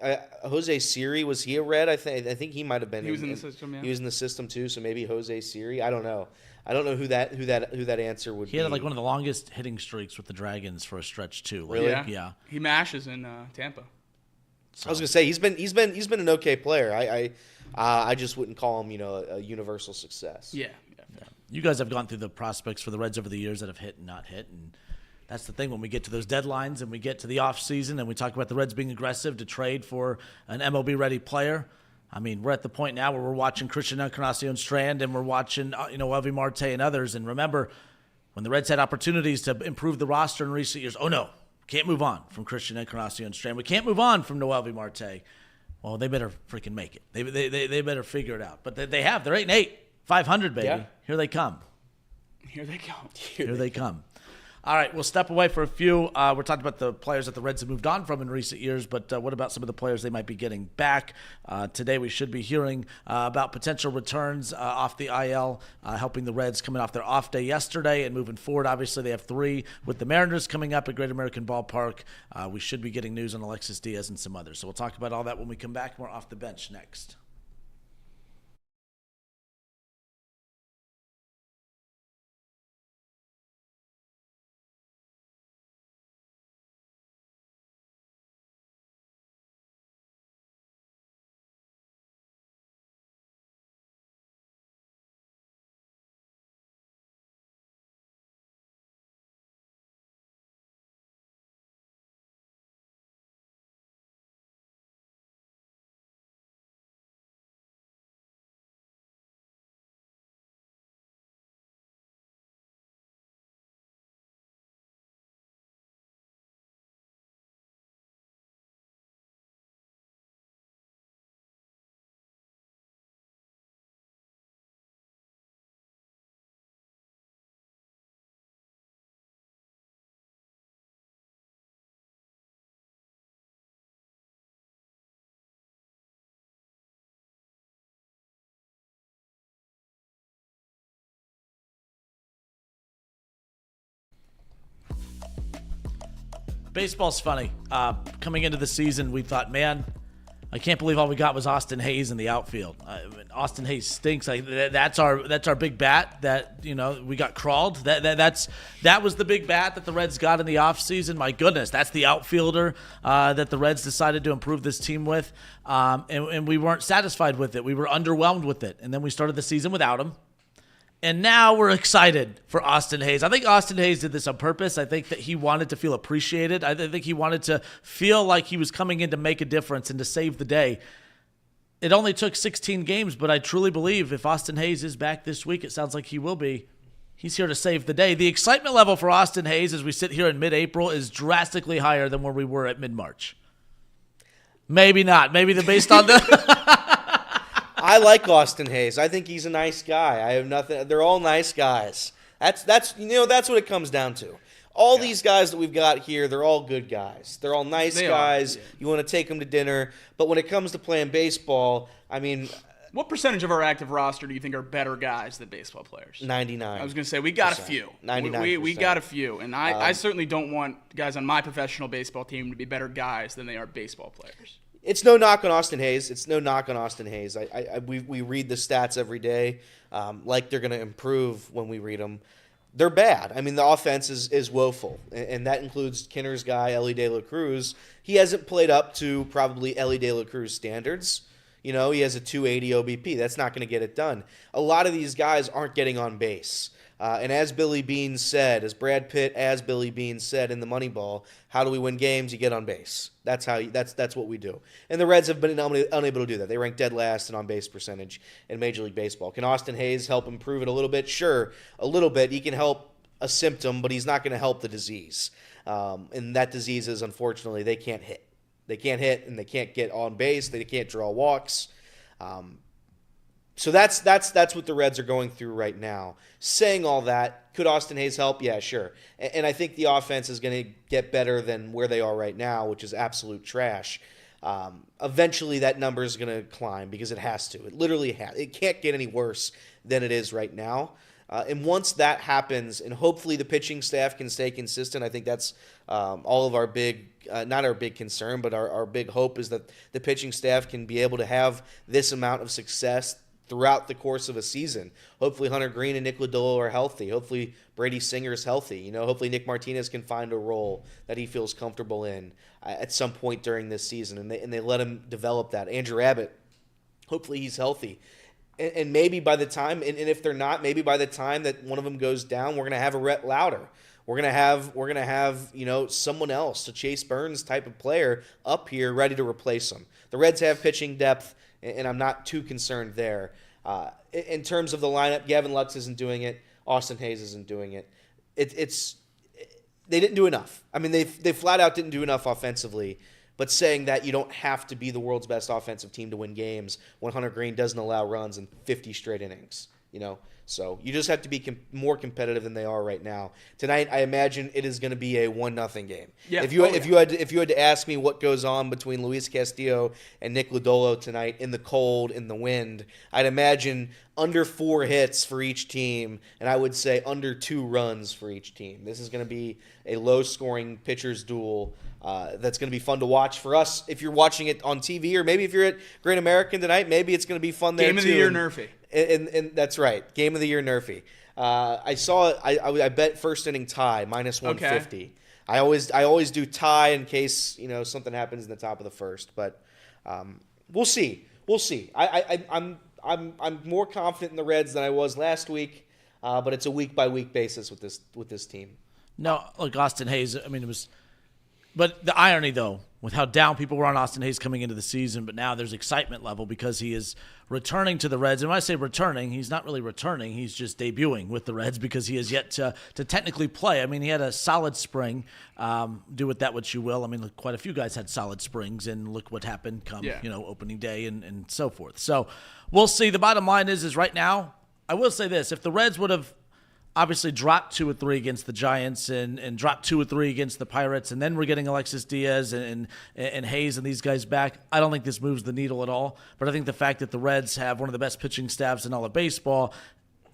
Jose Siri, was he a Red? I think he might have been. He was in the system. Yeah, he was in the system too. So maybe Jose Siri. I don't know. I don't know who that answer would be. He had like one of the longest hitting streaks with the Dragons for a stretch too. Really? Yeah. He mashes in Tampa. So. I was gonna say he's been an okay player. I just wouldn't call him, you know, a universal success. Yeah. You guys have gone through the prospects for the Reds over the years that have hit and not hit, and that's the thing when we get to those deadlines and we get to the off season and we talk about the Reds being aggressive to trade for an MLB ready player. I mean, we're at the point now where we're watching Christian Encarnacion Strand and we're watching, Noelvi, Marte, and others. And remember, when the Reds had opportunities to improve the roster in recent years, oh no, can't move on from Christian Encarnacion Strand. We can't move on from Noelvi, Marte. Well, they better freaking make it. They better figure it out. But they have. They're 8-8, 500, baby. Yeah. Here they come. Here they come. Here they come. All right, we'll step away for a few. We're talking about the players that the Reds have moved on from in recent years, but what about some of the players they might be getting back? Today we should be hearing about potential returns off the IL, helping the Reds coming off their off day yesterday and moving forward. Obviously, they have 3 with the Mariners coming up at Great American Ballpark. We should be getting news on Alexis Diaz and some others. So we'll talk about all that when we come back. More Off the Bench next. Baseball's funny. Coming into the season, we thought, man, I can't believe all we got was Austin Hayes in the outfield. Austin Hayes stinks. That's our big bat that we got crawled. That was the big bat that the Reds got in the offseason. My goodness, that's the outfielder that the Reds decided to improve this team with, and we weren't satisfied with it. We were underwhelmed with it, and then we started the season without him. And now we're excited for Austin Hayes. I think Austin Hayes did this on purpose. I think that he wanted to feel appreciated. I think he wanted to feel like he was coming in to make a difference and to save the day. It only took 16 games, but I truly believe if Austin Hayes is back this week, it sounds like he will be. He's here to save the day. The excitement level for Austin Hayes as we sit here in mid-April is drastically higher than where we were at mid-March. Maybe not. Maybe based on the... I like Austin Hayes. I think he's a nice guy. I have nothing. They're all nice guys. That's what it comes down to. All these guys that we've got here, they're all good guys. They're all nice guys. Yeah. You want to take them to dinner. But when it comes to playing baseball, I mean, what percentage of our active roster do you think are better guys than baseball players? 99. I was going to say we got a few. 99%. We got a few, and I certainly don't want guys on my professional baseball team to be better guys than they are baseball players. It's no knock on Austin Hayes. We read the stats every day, like they're going to improve when we read them. They're bad. I mean, the offense is woeful, and that includes Kinner's guy, Ellie De La Cruz. He hasn't played up to probably Ellie De La Cruz standards. He has a 280 OBP. That's not going to get it done. A lot of these guys aren't getting on base. And as Billy Beane said, as Brad Pitt, as Billy Beane said in the Moneyball, how do we win games? You get on base. That's what we do. And the Reds have been unable to do that. They rank dead last in on-base percentage in Major League Baseball. Can Austin Hayes help improve it a little bit? Sure, a little bit. He can help a symptom, but he's not going to help the disease. And that disease is, unfortunately, they can't hit. They can't hit, and they can't get on base. They can't draw walks. So that's what the Reds are going through right now. Saying all that, could Austin Hayes help? Yeah, sure. And I think the offense is going to get better than where they are right now, which is absolute trash. Eventually, that number is going to climb because it has to. It literally has. It can't get any worse than it is right now. And once that happens, and hopefully the pitching staff can stay consistent, I think that's all of our not our big concern, but our big hope is that the pitching staff can be able to have this amount of success throughout the course of a season. Hopefully Hunter Green and Nick Lodolo are healthy. Hopefully Brady Singer is healthy. Hopefully Nick Martinez can find a role that he feels comfortable in at some point during this season, and they let him develop that. Andrew Abbott, hopefully he's healthy. And maybe by the time, and if they're not, maybe by the time that one of them goes down, we're going to have a Rhett Lauder. We're gonna have someone else, a Chase Burns type of player up here ready to replace him. The Reds have pitching depth. and I'm not too concerned there. In terms of the lineup, Gavin Lux isn't doing it. Austin Hayes isn't doing it. They didn't do enough. I mean, they flat out didn't do enough offensively. But saying that you don't have to be the world's best offensive team to win games when Hunter Green doesn't allow runs in 50 straight innings, So you just have to be more competitive than they are right now. Tonight, I imagine it is going to be a 1-0 game. Yeah. If you had to ask me what goes on between Luis Castillo and Nick Lodolo tonight in the cold, in the wind, I'd imagine under 4 hits for each team, and I would say under 2 runs for each team. This is going to be a low-scoring pitcher's duel. That's going to be fun to watch for us if you're watching it on TV, or maybe if you're at Great American tonight, maybe it's going to be fun there too. Game of the year, Nerfy. And that's right, Game of the year, Nerfy. I saw it. I bet first inning tie -150. Okay. I always do tie in case something happens in the top of the first, but we'll see. I'm more confident in the Reds than I was last week, but it's a week by week basis with this team. No, like Austin Hayes. I mean, it was. But the irony, though, with how down people were on Austin Hayes coming into the season, but now there's excitement level because he is returning to the Reds. And when I say returning, he's not really returning. He's just debuting with the Reds because he has yet to technically play. I mean, he had a solid spring. Do with that what you will. I mean, look, quite a few guys had solid springs, and look what happened come opening day and so forth. So we'll see. The bottom line is right now, I will say this. If the Reds would have obviously dropped 2 or 3 against the Giants and dropped 2 or 3 against the Pirates, and then we're getting Alexis Diaz and Hayes and these guys back, I don't think this moves the needle at all. But I think the fact that the Reds have one of the best pitching staffs in all of baseball,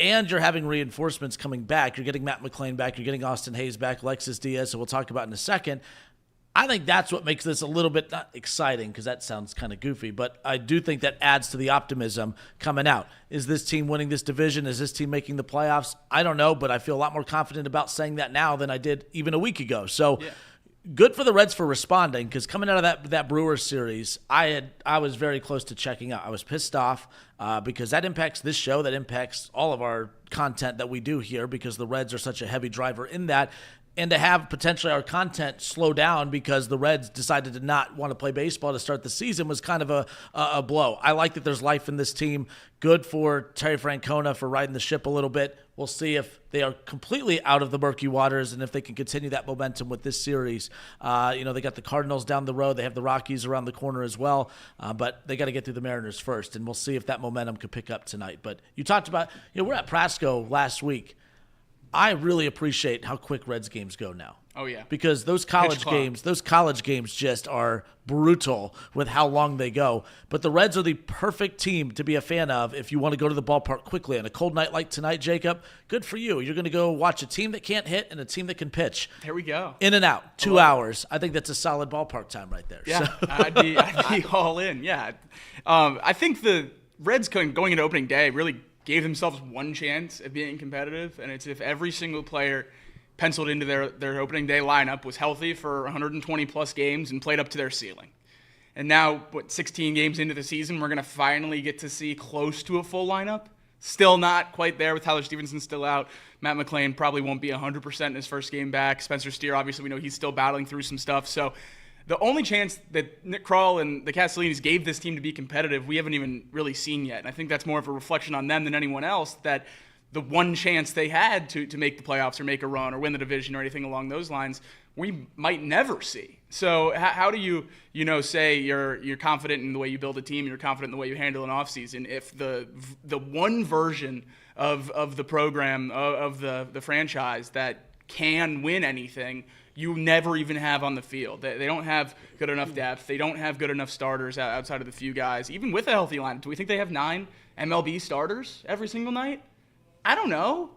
and you're having reinforcements coming back, you're getting Matt McClain back, you're getting Austin Hayes back, Alexis Diaz, so we'll talk about in a second. I think that's what makes this a little bit, not exciting because that sounds kind of goofy, but I do think that adds to the optimism coming out. Is this team winning this division? Is this team making the playoffs? I don't know, but I feel a lot more confident about saying that now than I did even a week ago. So good for the Reds for responding, because coming out of that Brewers series, I was very close to checking out. I was pissed off because that impacts this show, that impacts all of our content that we do here, because the Reds are such a heavy driver in that. And to have potentially our content slow down because the Reds decided to not want to play baseball to start the season was kind of a blow. I like that there's life in this team. Good for Terry Francona for riding the ship a little bit. We'll see if they are completely out of the murky waters and if they can continue that momentum with this series. They got the Cardinals down the road. They have the Rockies around the corner as well. But they got to get through the Mariners first, and we'll see if that momentum could pick up tonight. But you talked about, we're at Prasco last week. I really appreciate how quick Reds games go now. Oh, yeah. Because those college games just are brutal with how long they go. But the Reds are the perfect team to be a fan of if you want to go to the ballpark quickly. On a cold night like tonight, Jacob, good for you. You're going to go watch a team that can't hit and a team that can pitch. There we go. In and out, 2 hours. I think that's a solid ballpark time right there. Yeah, So. I'd be all in, yeah. I think the Reds going into opening day really gave themselves one chance at being competitive, and it's if every single player penciled into their opening day lineup was healthy for 120-plus games and played up to their ceiling. And now, 16 games into the season, we're going to finally get to see close to a full lineup. Still not quite there with Tyler Stevenson still out. Matt McClain probably won't be 100% in his first game back. Spencer Steer, obviously, we know he's still battling through some stuff. So the only chance that Nick Krall and the Castellanos gave this team to be competitive, we haven't even really seen yet. And I think that's more of a reflection on them than anyone else, that the one chance they had to make the playoffs or make a run or win the division or anything along those lines, we might never see. So how do you say you're confident in the way you build a team, you're confident in the way you handle an offseason, if the one version of the program, of the franchise that can win anything, you never even have on the field? They don't have good enough depth. They don't have good enough starters outside of the few guys. Even with a healthy lineup, do we think they have 9 MLB starters every single night? I don't know.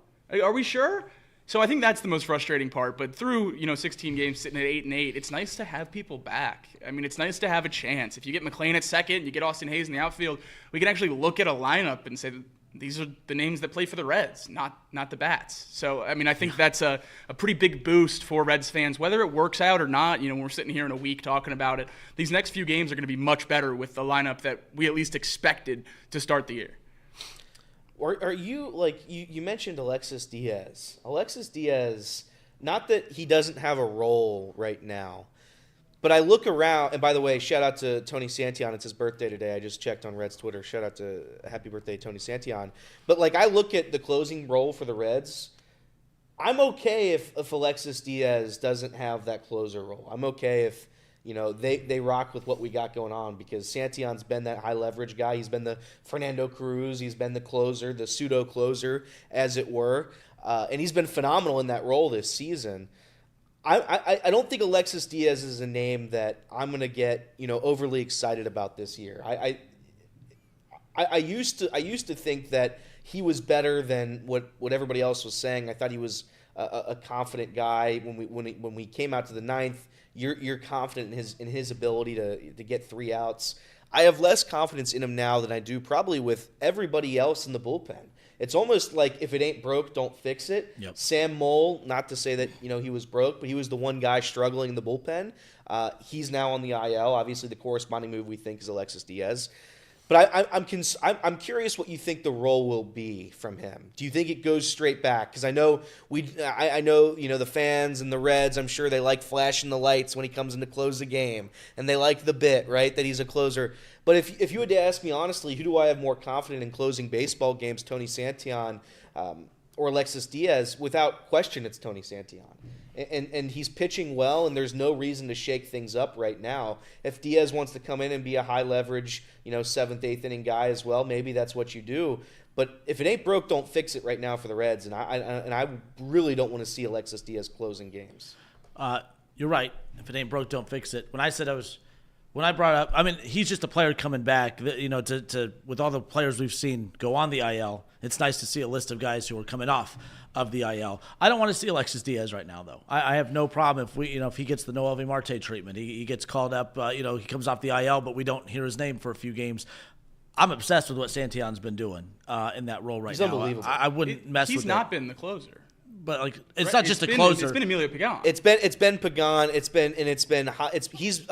Are we sure? So I think that's the most frustrating part. But through 16 games sitting at 8-8, it's nice to have people back. I mean, it's nice to have a chance. If you get McClain at second, you get Austin Hayes in the outfield, we can actually look at a lineup and say, these are the names that play for the Reds, not the Bats. So, I mean, I think that's a pretty big boost for Reds fans, whether it works out or not. When we're sitting here in a week talking about it, these next few games are going to be much better with the lineup that we at least expected to start the year. Are you, you mentioned Alexis Diaz. Alexis Diaz, not that he doesn't have a role right now, But I look around, and by the way, shout out to Tony Santon. It's his birthday today. I just checked on Reds Twitter. Shout out to happy birthday, Tony Santon. But like I look at the closing role for the Reds, I'm okay if Alexis Diaz doesn't have that closer role. I'm okay if they rock with what we got going on, because Santon's been that high leverage guy. He's been the Fernando Cruz. He's been the closer, the pseudo closer, as it were, and he's been phenomenal in that role this season. I don't think Alexis Diaz is a name that I'm going to get overly excited about this year. I used to think that he was better than what everybody else was saying. I thought he was a confident guy when we came out to the ninth. You're confident in his ability to get 3 outs. I have less confidence in him now than I do probably with everybody else in the bullpen. It's almost like if it ain't broke, don't fix it. Yep. Sam Moll, not to say that he was broke, but he was the one guy struggling in the bullpen. He's now on the IL. Obviously, the corresponding move we think is Alexis Diaz. But I'm curious what you think the role will be from him. Do you think it goes straight back? Because I know the fans and the Reds. I'm sure they like flashing the lights when he comes in to close the game, and they like the bit, right, that he's a closer. But if you had to ask me honestly, who do I have more confident in closing baseball games, Tony Santon or Alexis Diaz? Without question, it's Tony Santon. And he's pitching well, and there's no reason to shake things up right now. If Diaz wants to come in and be a high leverage, 7th, 8th inning guy as well, maybe that's what you do. But if it ain't broke, don't fix it right now for the Reds. And I really don't want to see Alexis Diaz closing games. You're right. If it ain't broke, don't fix it. When I brought up, I mean, he's just a player coming back. With all the players we've seen go on the IL, it's nice to see a list of guys who are coming off of the IL. I don't want to see Alexis Diaz right now, though. I have no problem if he gets the Noelvi Marte treatment. He gets called up. He comes off the IL, but we don't hear his name for a few games. I'm obsessed with what Santon's been doing in that role right now. He's unbelievable. I wouldn't mess with it. He's not been the closer. But it's not just a closer. It's been Emilio Pagan. It's been Pagan. He's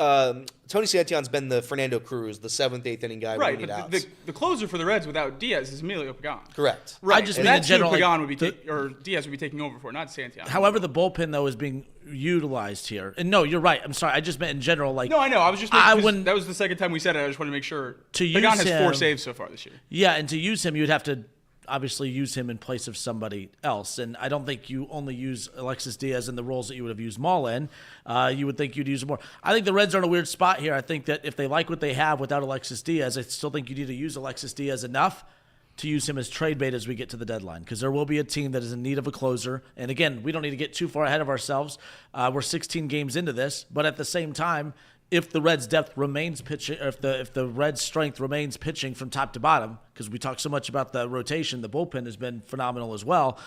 Tony Santon's been the Fernando Cruz, the 7th, 8th inning guy. Right, but the closer for the Reds without Diaz is Emilio Pagan. Correct. Right, I just and mean in that's general, who Pagan would be or Diaz would be taking over for, not Santon. However, the bullpen though is being utilized here. And no, you're right. I'm sorry. I just meant in general. No, I know. I was just. That was the second time we said it. I just wanted to make sure. Pagan has 4 saves so far this year. Yeah, and to use him, you'd have to obviously use him in place of somebody else. And I don't think you only use Alexis Diaz in the roles that you would have used Moll in. You would think you'd use him more. I think the Reds are in a weird spot here. I think that if they like what they have without Alexis Diaz, I still think you need to use Alexis Diaz enough to use him as trade bait as we get to the deadline, because there will be a team that is in need of a closer. And again, we don't need to get too far ahead of ourselves. We're 16 games into this, but at the same time, if the Reds' depth remains pitching, or if the Reds' strength remains pitching from top to bottom, because we talk so much about the rotation, the bullpen has been phenomenal as well.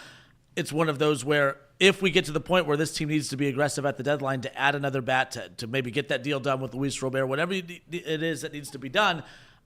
It's one of those where if we get to the point where this team needs to be aggressive at the deadline to add another bat to maybe get that deal done with Luis Robert, whatever it is that needs to be done,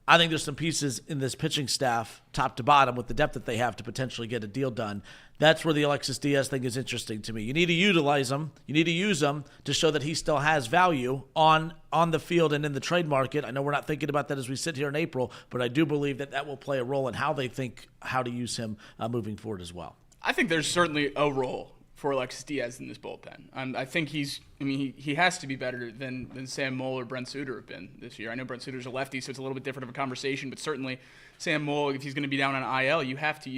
I think there's some pieces in this pitching staff, top to bottom, with the depth that they have to potentially get a deal done. That's where the Alexis Diaz thing is interesting to me. You need to utilize him. You need to use him to show that he still has value on the field and in the trade market. I know we're not thinking about that as we sit here in April, but I do believe that will play a role in how they think how to use him moving forward as well. I think there's certainly a role for Alexis Diaz in this bullpen. I think he has to be better than Sam Moll or Brent Suter have been this year. I know Brent Suter's a lefty, so it's a little bit different of a conversation, but certainly Sam Moll, if he's going to be down on IL, you have to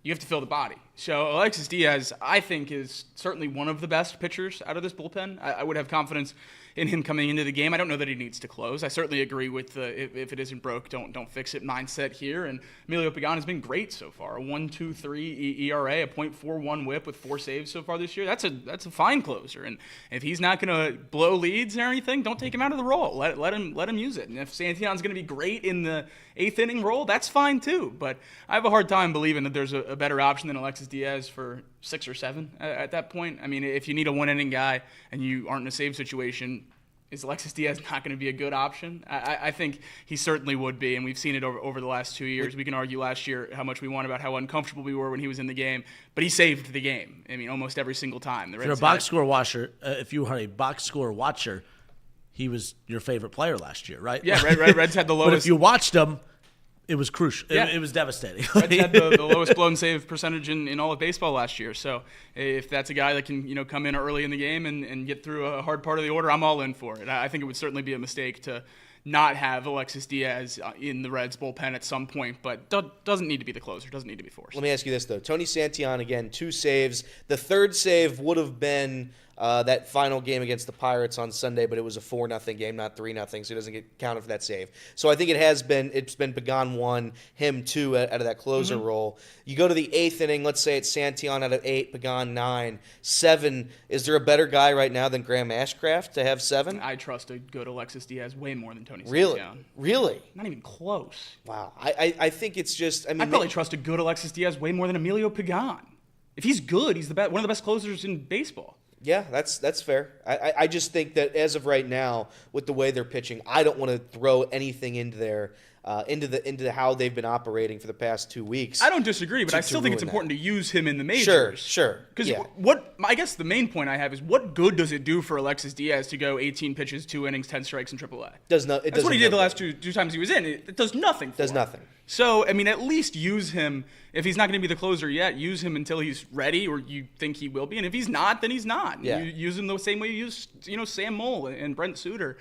fill the body. So Alexis Diaz, I think, is certainly one of the best pitchers out of this bullpen. I would have confidence in him coming into the game. I don't know that he needs to close. I certainly agree with if it isn't broke, don't fix it mindset here. And Emilio Pagan has been great so far. A 1.23 ERA, a .41 WHIP with 4 saves so far this year. That's a fine closer. And if he's not going to blow leads or anything, don't take him out of the role. Let him use it. And if Santon's going to be great in the 8th inning role, that's fine too. But I have a hard time believing that there's a better option than Alexis Diaz for 6 or 7 at that point. I mean, if you need a 1-inning guy and you aren't in a save situation, is Alexis Diaz not going to be a good option? I think he certainly would be, and we've seen it over the last 2 years. We can argue last year how much we want about how uncomfortable we were when he was in the game, but he saved the game. I mean, almost every single time. If you're a box score watcher, he was your favorite player last year, right? Yeah, Reds had the lowest. But if you watched him, It was crucial. Yeah. It was devastating. Reds had the lowest blown save percentage in all of baseball last year. So if that's a guy that can come in early in the game and get through a hard part of the order, I'm all in for it. I think it would certainly be a mistake to not have Alexis Diaz in the Reds bullpen at some point, but doesn't need to be the closer, doesn't need to be forced. Let me ask you this, though. Tony Santon, again, 2 saves. The third save would have been that final game against the Pirates on Sunday, but it was a 4-0 game, not 3-0, so he doesn't get counted for that save. So I think it's been Pagan 1, him 2 out of that closer role. You go to the 8th inning, let's say it's Santon out of 8, Pagan 9, 7. Is there a better guy right now than Graham Ashcraft to have 7? I trust a good Alexis Diaz way more than Tony Really? Santon. Really? Not even close. Wow. I think it's just, I'd probably trust a good Alexis Diaz way more than Emilio Pagan. If he's good, he's one of the best closers in baseball. Yeah, that's fair. I just think that as of right now, with the way they're pitching, I don't want to throw anything into their into how they've been operating for the past 2 weeks. I don't disagree, but I still think it's important to use him in the majors. Sure. Because yeah. I guess the main point I have is what good does it do for Alexis Diaz to go 18 pitches, 2 innings, 10 strikes in AAA? That's what he did the last two times he was in. It does nothing for him. Nothing. So, I mean, at least use him. If he's not going to be the closer yet, use him until he's ready, or you think he will be. And if he's not, then he's not. Yeah. You use him the same way you use, Sam Mole and Brent Suter.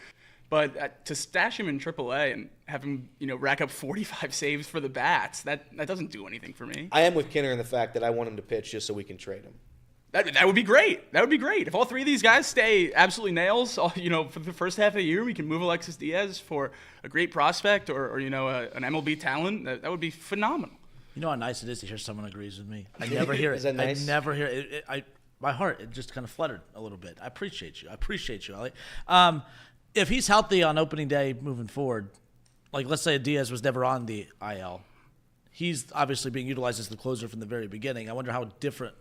But to stash him in AAA and have him, rack up 45 saves for the bats, that doesn't do anything for me. I am with Kinner in the fact that I want him to pitch just so we can trade him. That would be great. That would be great. If all 3 of these guys stay absolutely nails, for the first half of the year, we can move Alexis Diaz for a great prospect or an MLB talent. That would be phenomenal. You know how nice it is to hear someone agrees with me? I never hear it. Is that nice? I never hear it. My heart, it just kind of fluttered a little bit. I appreciate you, Ellie. If he's healthy on opening day moving forward, like let's say Diaz was never on the IL, he's obviously being utilized as the closer from the very beginning. I wonder how different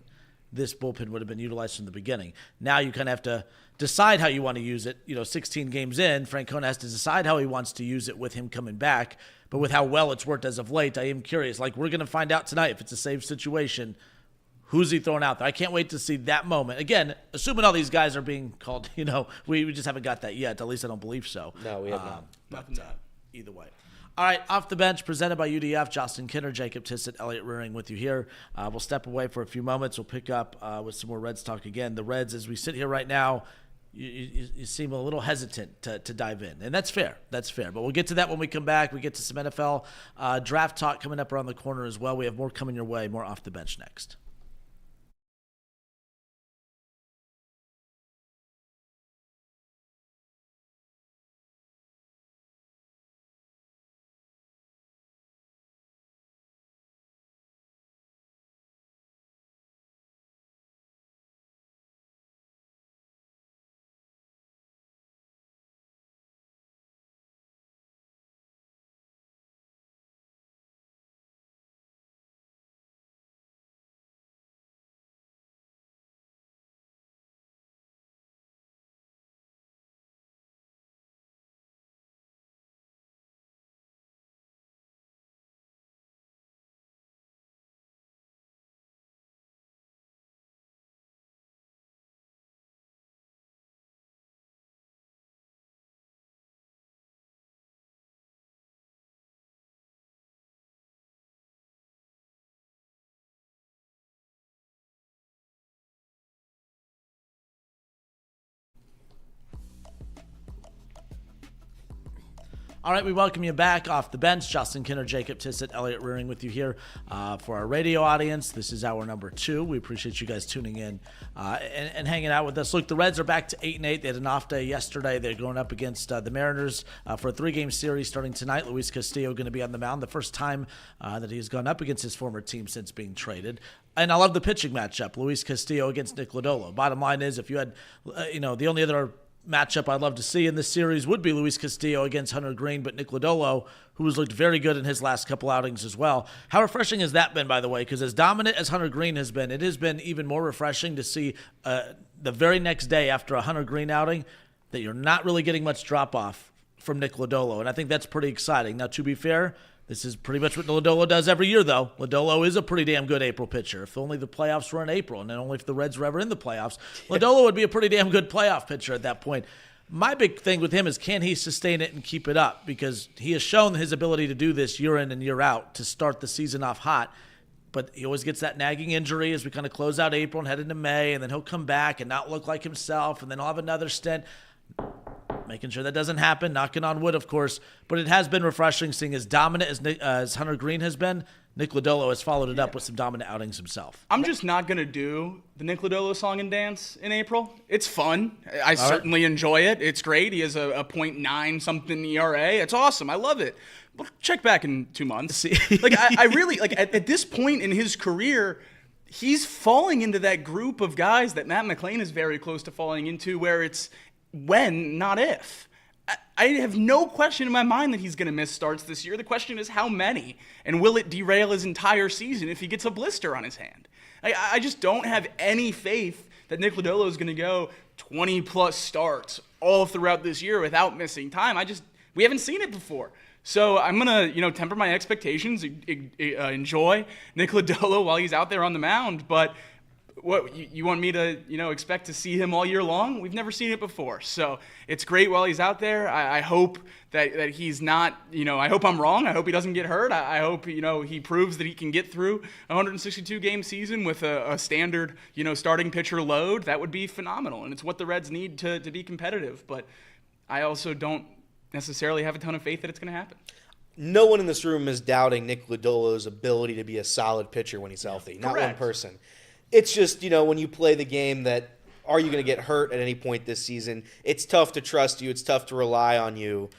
this bullpen would have been utilized from the beginning. Now you kind of have to decide how you want to use it. 16 games in, Francona has to decide how he wants to use it with him coming back. But with how well it's worked as of late, I am curious. Like, we're going to find out tonight if it's a save situation. Who's he throwing out there? I can't wait to see that moment. Again, assuming all these guys are being called, we just haven't got that yet. At least I don't believe so. No, we have not. Nothing to that. Either way. All right, Off the Bench, presented by UDF. Justin Kinner, Jacob Tissett, Elliot Rearing with you here. We'll step away for a few moments. We'll pick up with some more Reds talk again. The Reds, as we sit here right now, you seem a little hesitant to dive in, and that's fair. But we'll get to that when we come back. We get to some NFL draft talk coming up around the corner as well. We have more coming your way, more Off the Bench next. All right, we welcome you back Off the Bench. Justin Kinner, Jacob Tissett, Elliot Rearing with you here for our radio audience. This is hour number 2. We appreciate you guys tuning in and hanging out with us. Look, the Reds are back to 8-8. They had an off day yesterday. They're going up against the Mariners for a 3-game series starting tonight. Luis Castillo going to be on the mound. The first time that he has gone up against his former team since being traded. And I love the pitching matchup, Luis Castillo against Nick Lodolo. Bottom line is, if you had, the only other matchup I'd love to see in this series would be Luis Castillo against Hunter Green, but Nick Lodolo, who has looked very good in his last couple outings as well. How refreshing has that been, by the way? Because as dominant as Hunter Green has been, it has been even more refreshing to see the very next day after a Hunter Green outing that you're not really getting much drop-off from Nick Lodolo, and I think that's pretty exciting. Now, to be fair, this is pretty much what Lodolo does every year, though. Lodolo is a pretty damn good April pitcher. If only the playoffs were in April, and then only if the Reds were ever in the playoffs, Lodolo would be a pretty damn good playoff pitcher at that point. My big thing with him is, can he sustain it and keep it up? Because he has shown his ability to do this year in and year out to start the season off hot. But he always gets that nagging injury as we kind of close out April and head into May, and then he'll come back and not look like himself, and then he'll have another stint. Making sure that doesn't happen, knocking on wood, of course. But it has been refreshing seeing as dominant as Hunter Green has been. Nick Lodolo has followed it up with some dominant outings himself. I'm just not going to do the Nick Lodolo song and dance in April. It's fun. I certainly enjoy it. It's great. He has a .9 something ERA. It's awesome. I love it. But check back in 2 months. Like I really, like at this point in his career, he's falling into that group of guys that Matt McClain is very close to falling into, where it's when, not if. I have no question in my mind that he's going to miss starts this year. The question is how many, and will it derail his entire season if he gets a blister on his hand? I just don't have any faith that Nick Lodolo is going to go 20-plus starts all throughout this year without missing time. We haven't seen it before. So I'm going to, temper my expectations, enjoy Nick Lodolo while he's out there on the mound, but what you want me to, expect to see him all year long? We've never seen it before. So it's great while he's out there. I hope that he's not, I hope I'm wrong. I hope he doesn't get hurt. I hope, he proves that he can get through a 162-game season with a standard, starting pitcher load. That would be phenomenal. And it's what the Reds need to be competitive. But I also don't necessarily have a ton of faith that it's going to happen. No one in this room is doubting Nick Lodolo's ability to be a solid pitcher when he's healthy. Not Correct. one person. It's just, when you play the game that, are you going to get hurt at any point this season? It's tough to trust you. It's tough to rely on you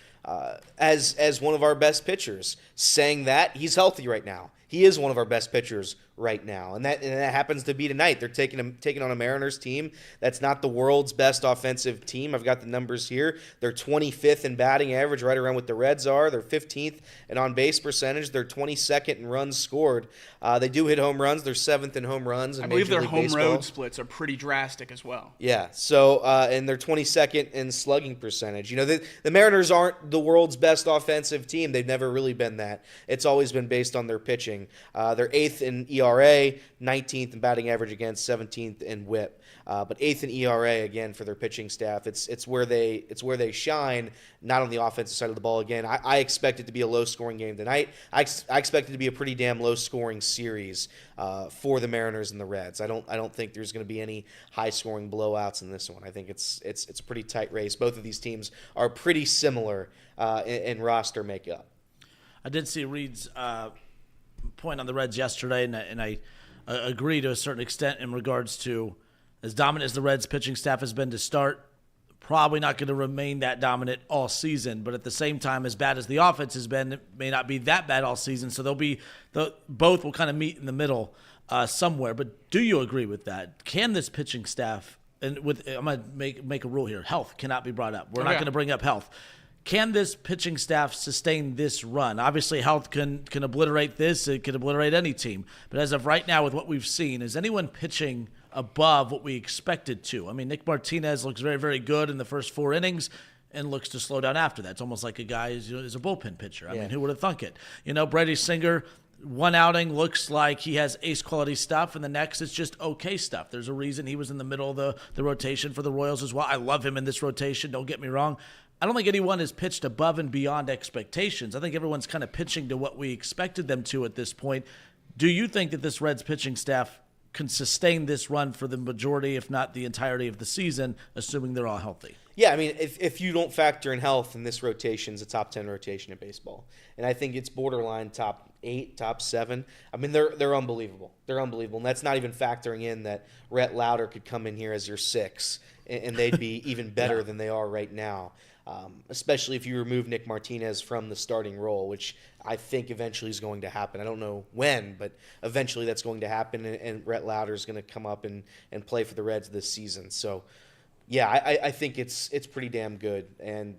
as one of our best pitchers. Saying that, he's healthy right now. He is one of our best pitchers right now, and that happens to be tonight. They're taking on a Mariners team that's not the world's best offensive team. I've got the numbers here. They're 25th in batting average, right around what the Reds are. They're 15th in on-base percentage. They're 22nd in runs scored. They do hit home runs. They're 7th in home runs. In I believe Major their League home Baseball. road splits are pretty drastic as well. Yeah, so and they're 22nd in slugging percentage. The Mariners aren't the world's best offensive team. They've never really been that. It's always been based on their pitching. They're 8th in ERA, 19th in batting average against, 17th in WHIP. But 8th in ERA again for their pitching staff. It's where they shine, not on the offensive side of the ball. Again, I expect it to be a low-scoring game tonight. I expect it to be a pretty damn low-scoring series for the Mariners and the Reds. I don't think there's going to be any high-scoring blowouts in this one. I think it's a pretty tight race. Both of these teams are pretty similar in roster makeup. I did see Reed's point on the Reds yesterday, and I agree to a certain extent in regards to, as dominant as the Reds pitching staff has been to start, probably not going to remain that dominant all season. But at the same time, as bad as the offense has been, it may not be that bad all season. So both will kind of meet in the middle somewhere. But do you agree with that? Can this pitching staff, and I'm going to make a rule here, health cannot be brought up. We're not going to bring up health. Can this pitching staff sustain this run? Obviously, health can obliterate this. It can obliterate any team. But as of right now, with what we've seen, is anyone pitching above what we expected to? I mean, Nick Martinez looks very, very good in the first 4 innings and looks to slow down after that. It's almost like a guy is a bullpen pitcher. I mean, who would have thunk it? Brady Singer, one outing looks like he has ace-quality stuff, and the next it's just okay stuff. There's a reason he was in the middle of the rotation for the Royals as well. I love him in this rotation, don't get me wrong. I don't think anyone has pitched above and beyond expectations. I think everyone's kind of pitching to what we expected them to at this point. Do you think that this Reds pitching staff can sustain this run for the majority, if not the entirety of the season, assuming they're all healthy? Yeah, I mean, if you don't factor in health, then this rotation is a top 10 rotation in baseball. And I think it's borderline top 8, top 7. I mean, they're unbelievable. They're unbelievable. And that's not even factoring in that Rhett Lauder could come in here as your 6, and they'd be even better than they are right now. Especially if you remove Nick Martinez from the starting role, which I think eventually is going to happen. I don't know when, but eventually that's going to happen, and Rhett Lauder is going to come up and play for the Reds this season. So, yeah, I think it's pretty damn good. And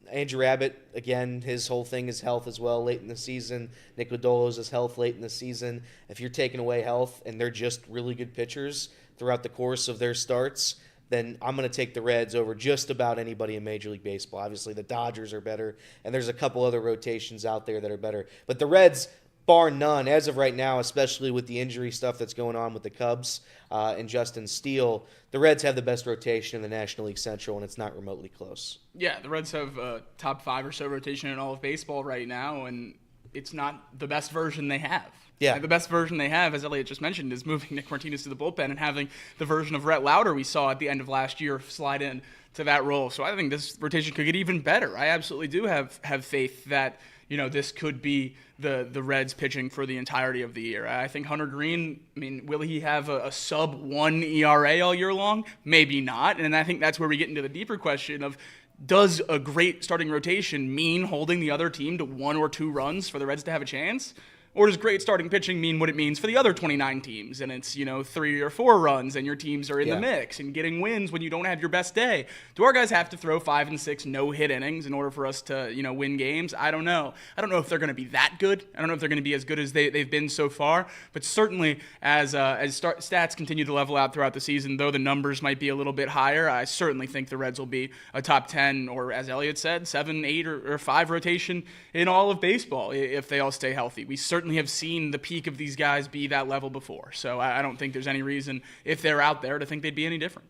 Andrew Abbott, again, his whole thing is health as well late in the season. Nick Lodolo's is health late in the season. If you're taking away health and they're just really good pitchers throughout the course of their starts, then I'm going to take the Reds over just about anybody in Major League Baseball. Obviously, the Dodgers are better, and there's a couple other rotations out there that are better. But the Reds, bar none, as of right now, especially with the injury stuff that's going on with the Cubs and Justin Steele, the Reds have the best rotation in the National League Central, and it's not remotely close. Yeah, the Reds have a top 5 or so rotation in all of baseball right now, and it's not the best version they have. Yeah. And the best version they have, as Elliot just mentioned, is moving Nick Martinez to the bullpen and having the version of Rhett Lauder we saw at the end of last year slide in to that role. So I think this rotation could get even better. I absolutely do have faith that, this could be the Reds pitching for the entirety of the year. I think Hunter Green, will he have a sub-1 ERA all year long? Maybe not. And I think that's where we get into the deeper question of, does a great starting rotation mean holding the other team to 1 or 2 runs for the Reds to have a chance? Or does great starting pitching mean what it means for the other 29 teams? And it's, 3 or 4 runs and your teams are in the mix and getting wins when you don't have your best day. Do our guys have to throw 5 and 6 no-hit innings in order for us to, win games? I don't know. I don't know if they're going to be that good. I don't know if they're going to be as good as they've been so far. But certainly as stats continue to level out throughout the season, though the numbers might be a little bit higher, I certainly think the Reds will be a top 10 or, as Elliot said, 7, 8, or 5 rotation in all of baseball if they all stay healthy. We certainly have seen the peak of these guys be that level before. So I don't think there's any reason, if they're out there, to think they'd be any different.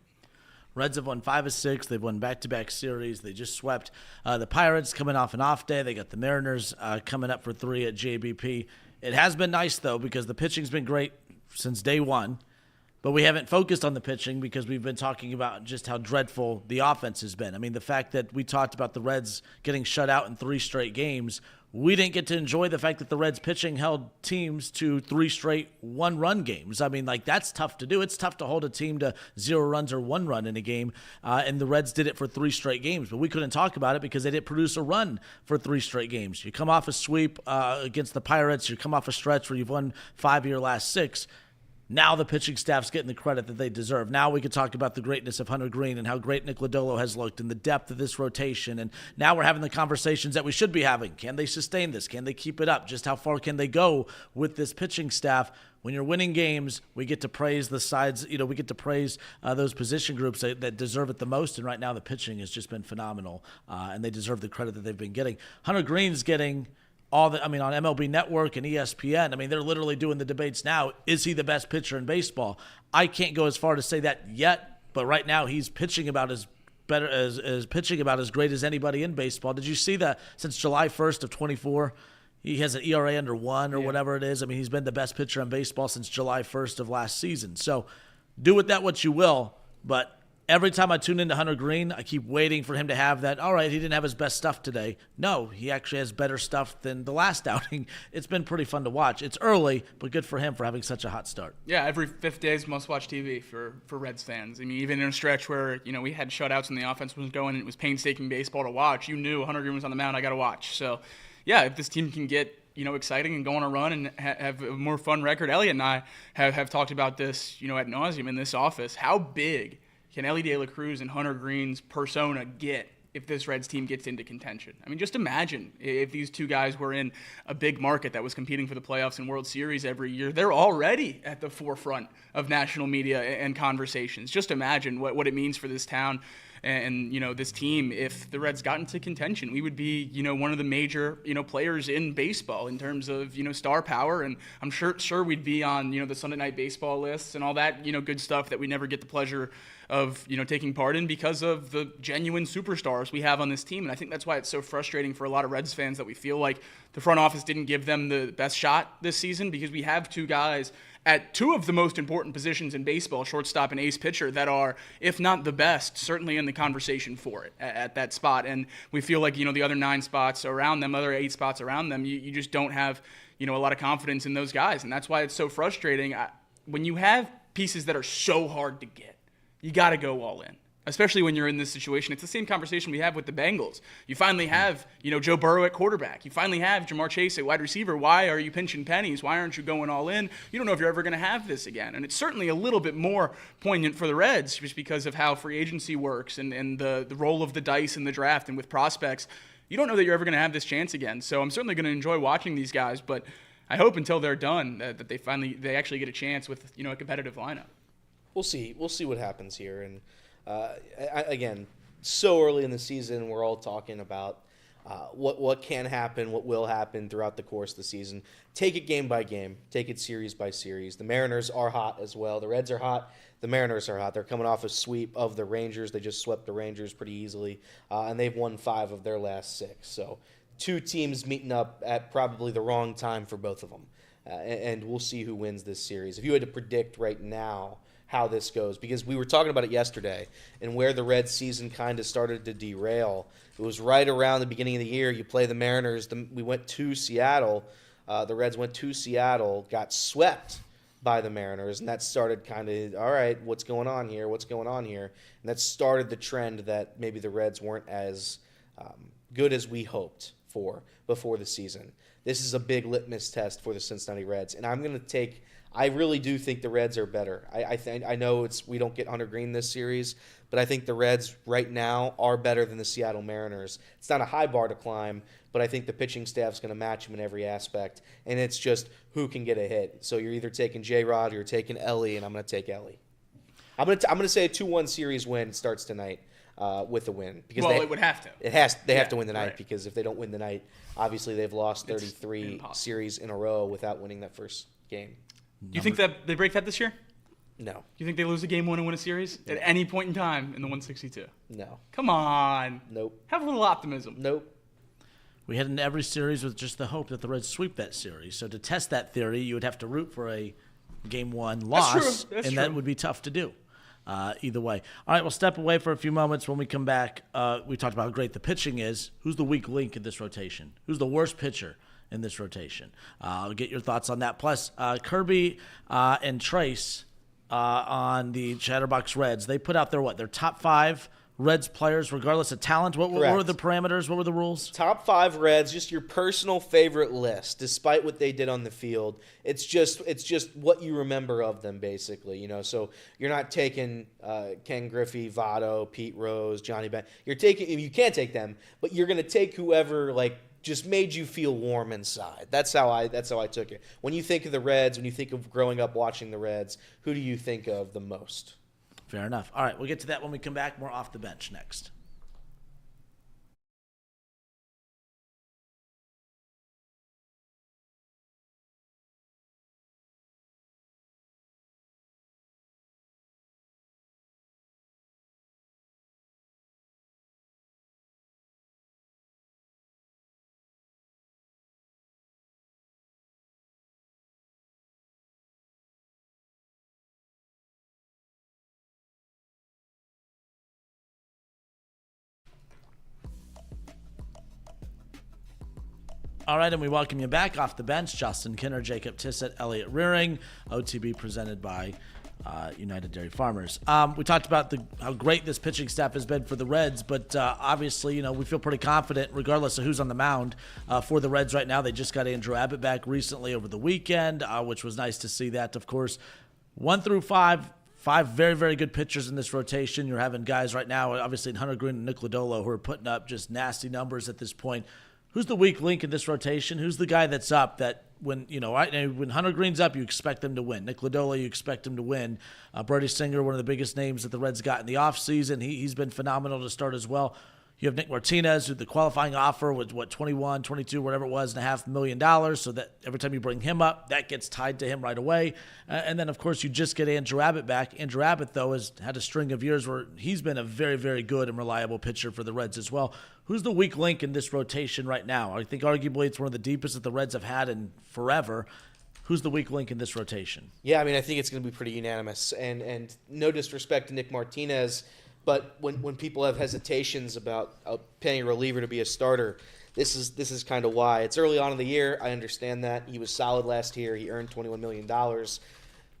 Reds have won 5 of 6. They've won back-to-back series. They just swept the Pirates coming off an off day. They got the Mariners coming up for 3 at JBP. It has been nice, though, because the pitching's been great since day one. But we haven't focused on the pitching because we've been talking about just how dreadful the offense has been. The fact that we talked about the Reds getting shut out in 3 straight games, we didn't get to enjoy the fact that the Reds pitching held teams to 3 straight 1-run games. That's tough to do. It's tough to hold a team to 0 runs or 1 run in a game, and the Reds did it for 3 straight games. But we couldn't talk about it because they didn't produce a run for 3 straight games. You come off a sweep against the Pirates. You come off a stretch where you've won 5 of your last 6. Now the pitching staff's getting the credit that they deserve. Now we can talk about the greatness of Hunter Green and how great Nick Lodolo has looked and the depth of this rotation. And now we're having the conversations that we should be having. Can they sustain this? Can they keep it up? Just how far can they go with this pitching staff? When you're winning games, we get to praise the sides. We get to praise those position groups that deserve it the most. And right now the pitching has just been phenomenal, and they deserve the credit that they've been getting. Hunter Green's getting on MLB Network and ESPN. They're literally doing the debates now. Is he the best pitcher in baseball? I can't go as far to say that yet, but right now he's pitching about as great as anybody in baseball. Did you see that since July 1st of 24? He has an ERA under 1 or whatever it is. He's been the best pitcher in baseball since July 1st of last season. So do with that what you will, but every time I tune into Hunter Green, I keep waiting for him to have that, all right, he didn't have his best stuff today. No, he actually has better stuff than the last outing. It's been pretty fun to watch. It's early, but good for him for having such a hot start. Yeah, every 5th day is must-watch TV for Reds fans. Even in a stretch where, we had shutouts and the offense wasn't going and it was painstaking baseball to watch, you knew Hunter Green was on the mound, I got to watch. So, yeah, if this team can get exciting and go on a run and have a more fun record. Elliot and I have talked about this, ad nauseum in this office. How big can Ellie De La Cruz and Hunter Green's persona get if this Reds team gets into contention? Just imagine if these 2 guys were in a big market that was competing for the playoffs and World Series every year. They're already at the forefront of national media and conversations. Just imagine what it means for this town and this team. If the Reds got into contention, we would be one of the major players in baseball in terms of star power, and I'm sure we'd be on the Sunday Night Baseball lists and all that good stuff that we never get the pleasure of taking part in because of the genuine superstars we have on this team. And I think that's why it's so frustrating for a lot of Reds fans that we feel like the front office didn't give them the best shot this season, because we have 2 guys at 2 of the most important positions in baseball, shortstop and ace pitcher, that are, if not the best, certainly in the conversation for it at that spot. And we feel like, the other 9 spots around them, other 8 spots around them, you just don't have, a lot of confidence in those guys. And that's why it's so frustrating. When you have pieces that are so hard to get, you got to go all in, especially when you're in this situation. It's the same conversation we have with the Bengals. You finally have, Joe Burrow at quarterback. You finally have Jamar Chase at wide receiver. Why are you pinching pennies? Why aren't you going all in? You don't know if you're ever going to have this again. And it's certainly a little bit more poignant for the Reds just because of how free agency works and the role of the dice in the draft and with prospects. You don't know that you're ever going to have this chance again. So I'm certainly going to enjoy watching these guys, but I hope until they're done that they actually get a chance with a competitive lineup. We'll see what happens here. And again, so early in the season, we're all talking about what can happen, what will happen throughout the course of the season. Take it game by game. Take it series by series. The Mariners are hot as well. The Reds are hot. The Mariners are hot. They're coming off a sweep of the Rangers. They just swept the Rangers pretty easily, and they've won 5 of their last 6. So 2 teams meeting up at probably the wrong time for both of them, and we'll see who wins this series. If you had to predict right now how this goes, because we were talking about it yesterday and where the Reds season kind of started to derail. It was right around the beginning of the year. You play the Mariners. We went to Seattle. The Reds went to Seattle, got swept by the Mariners, and that started kind of, all right, what's going on here? What's going on here? And that started the trend that maybe the Reds weren't as good as we hoped for before the season. This is a big litmus test for the Cincinnati Reds, and I really do think the Reds are better. I know we don't get Hunter Green this series, but I think the Reds right now are better than the Seattle Mariners. It's not a high bar to climb, but I think the pitching staff's going to match them in every aspect, and it's just who can get a hit. So you're either taking J-Rod or you're taking Ellie, and I'm going to take Ellie. I'm going to say a 2-1 series win starts tonight with a win. Because it would have to. They have to win the night, right. Because if they don't win the night, obviously they've lost 33 series in a row without winning that first game. Do you think that they break that this year? No. Do you think they lose a game 1 and win a series at any point in time in the 162? No. Come on. Nope. Have a little optimism. Nope. We head into every series with just the hope that the Reds sweep that series. So to test that theory, you would have to root for a Game 1 loss, That's true. That would be tough to do. Either way. All right, we'll step away for a few moments. When we come back, we talked about how great the pitching is. Who's the weak link in this rotation? Who's the worst pitcher in this rotation? I'll get your thoughts on that. Plus, Kirby and Trace on the Chatterbox Reds, they put out their top 5 Reds players, regardless of talent. What were the parameters? What were the rules? Top 5 Reds, just your personal favorite list, despite what they did on the field. It's just what you remember of them, basically. So you're not taking Ken Griffey, Votto, Pete Rose, Johnny Bench. You can't take them, but you're going to take whoever just made you feel warm inside. That's how I took it. When you think of the Reds, when you think of growing up watching the Reds, who do you think of the most? Fair enough. All right, we'll get to that when we come back. More Off the Bench next. All right, and we welcome you back off the bench. Justin Kinner, Jacob Tissett, Elliot Rearing. OTB presented by United Dairy Farmers. We talked about how great this pitching staff has been for the Reds, but obviously, we feel pretty confident regardless of who's on the mound for the Reds right now. They just got Andrew Abbott back recently over the weekend, which was nice to see that, of course. 1 through 5. 5 very, very good pitchers in this rotation. You're having guys right now, obviously in Hunter Green and Nick Lodolo, who are putting up just nasty numbers at this point. Who's the weak link in this rotation? Who's the guy that's up that when Hunter Green's up, you expect them to win? Nick Lodolo, you expect him to win. Brody Singer, one of the biggest names that the Reds got in the offseason. He's been phenomenal to start as well. You have Nick Martinez, who the qualifying offer was, 21, 22, whatever it was, $500,000 million. So that every time you bring him up, that gets tied to him right away. And then, of course, you just get Andrew Abbott back. Andrew Abbott, though, has had a string of years where he's been a very, very good and reliable pitcher for the Reds as well. Who's the weak link in this rotation right now? I think arguably it's one of the deepest that the Reds have had in forever. Who's the weak link in this rotation? Yeah, I think it's going to be pretty unanimous. And no disrespect to Nick Martinez, but when people have hesitations about paying a reliever to be a starter, this is kind of why. It's early on in the year. I understand that. He was solid last year. He earned $21 million.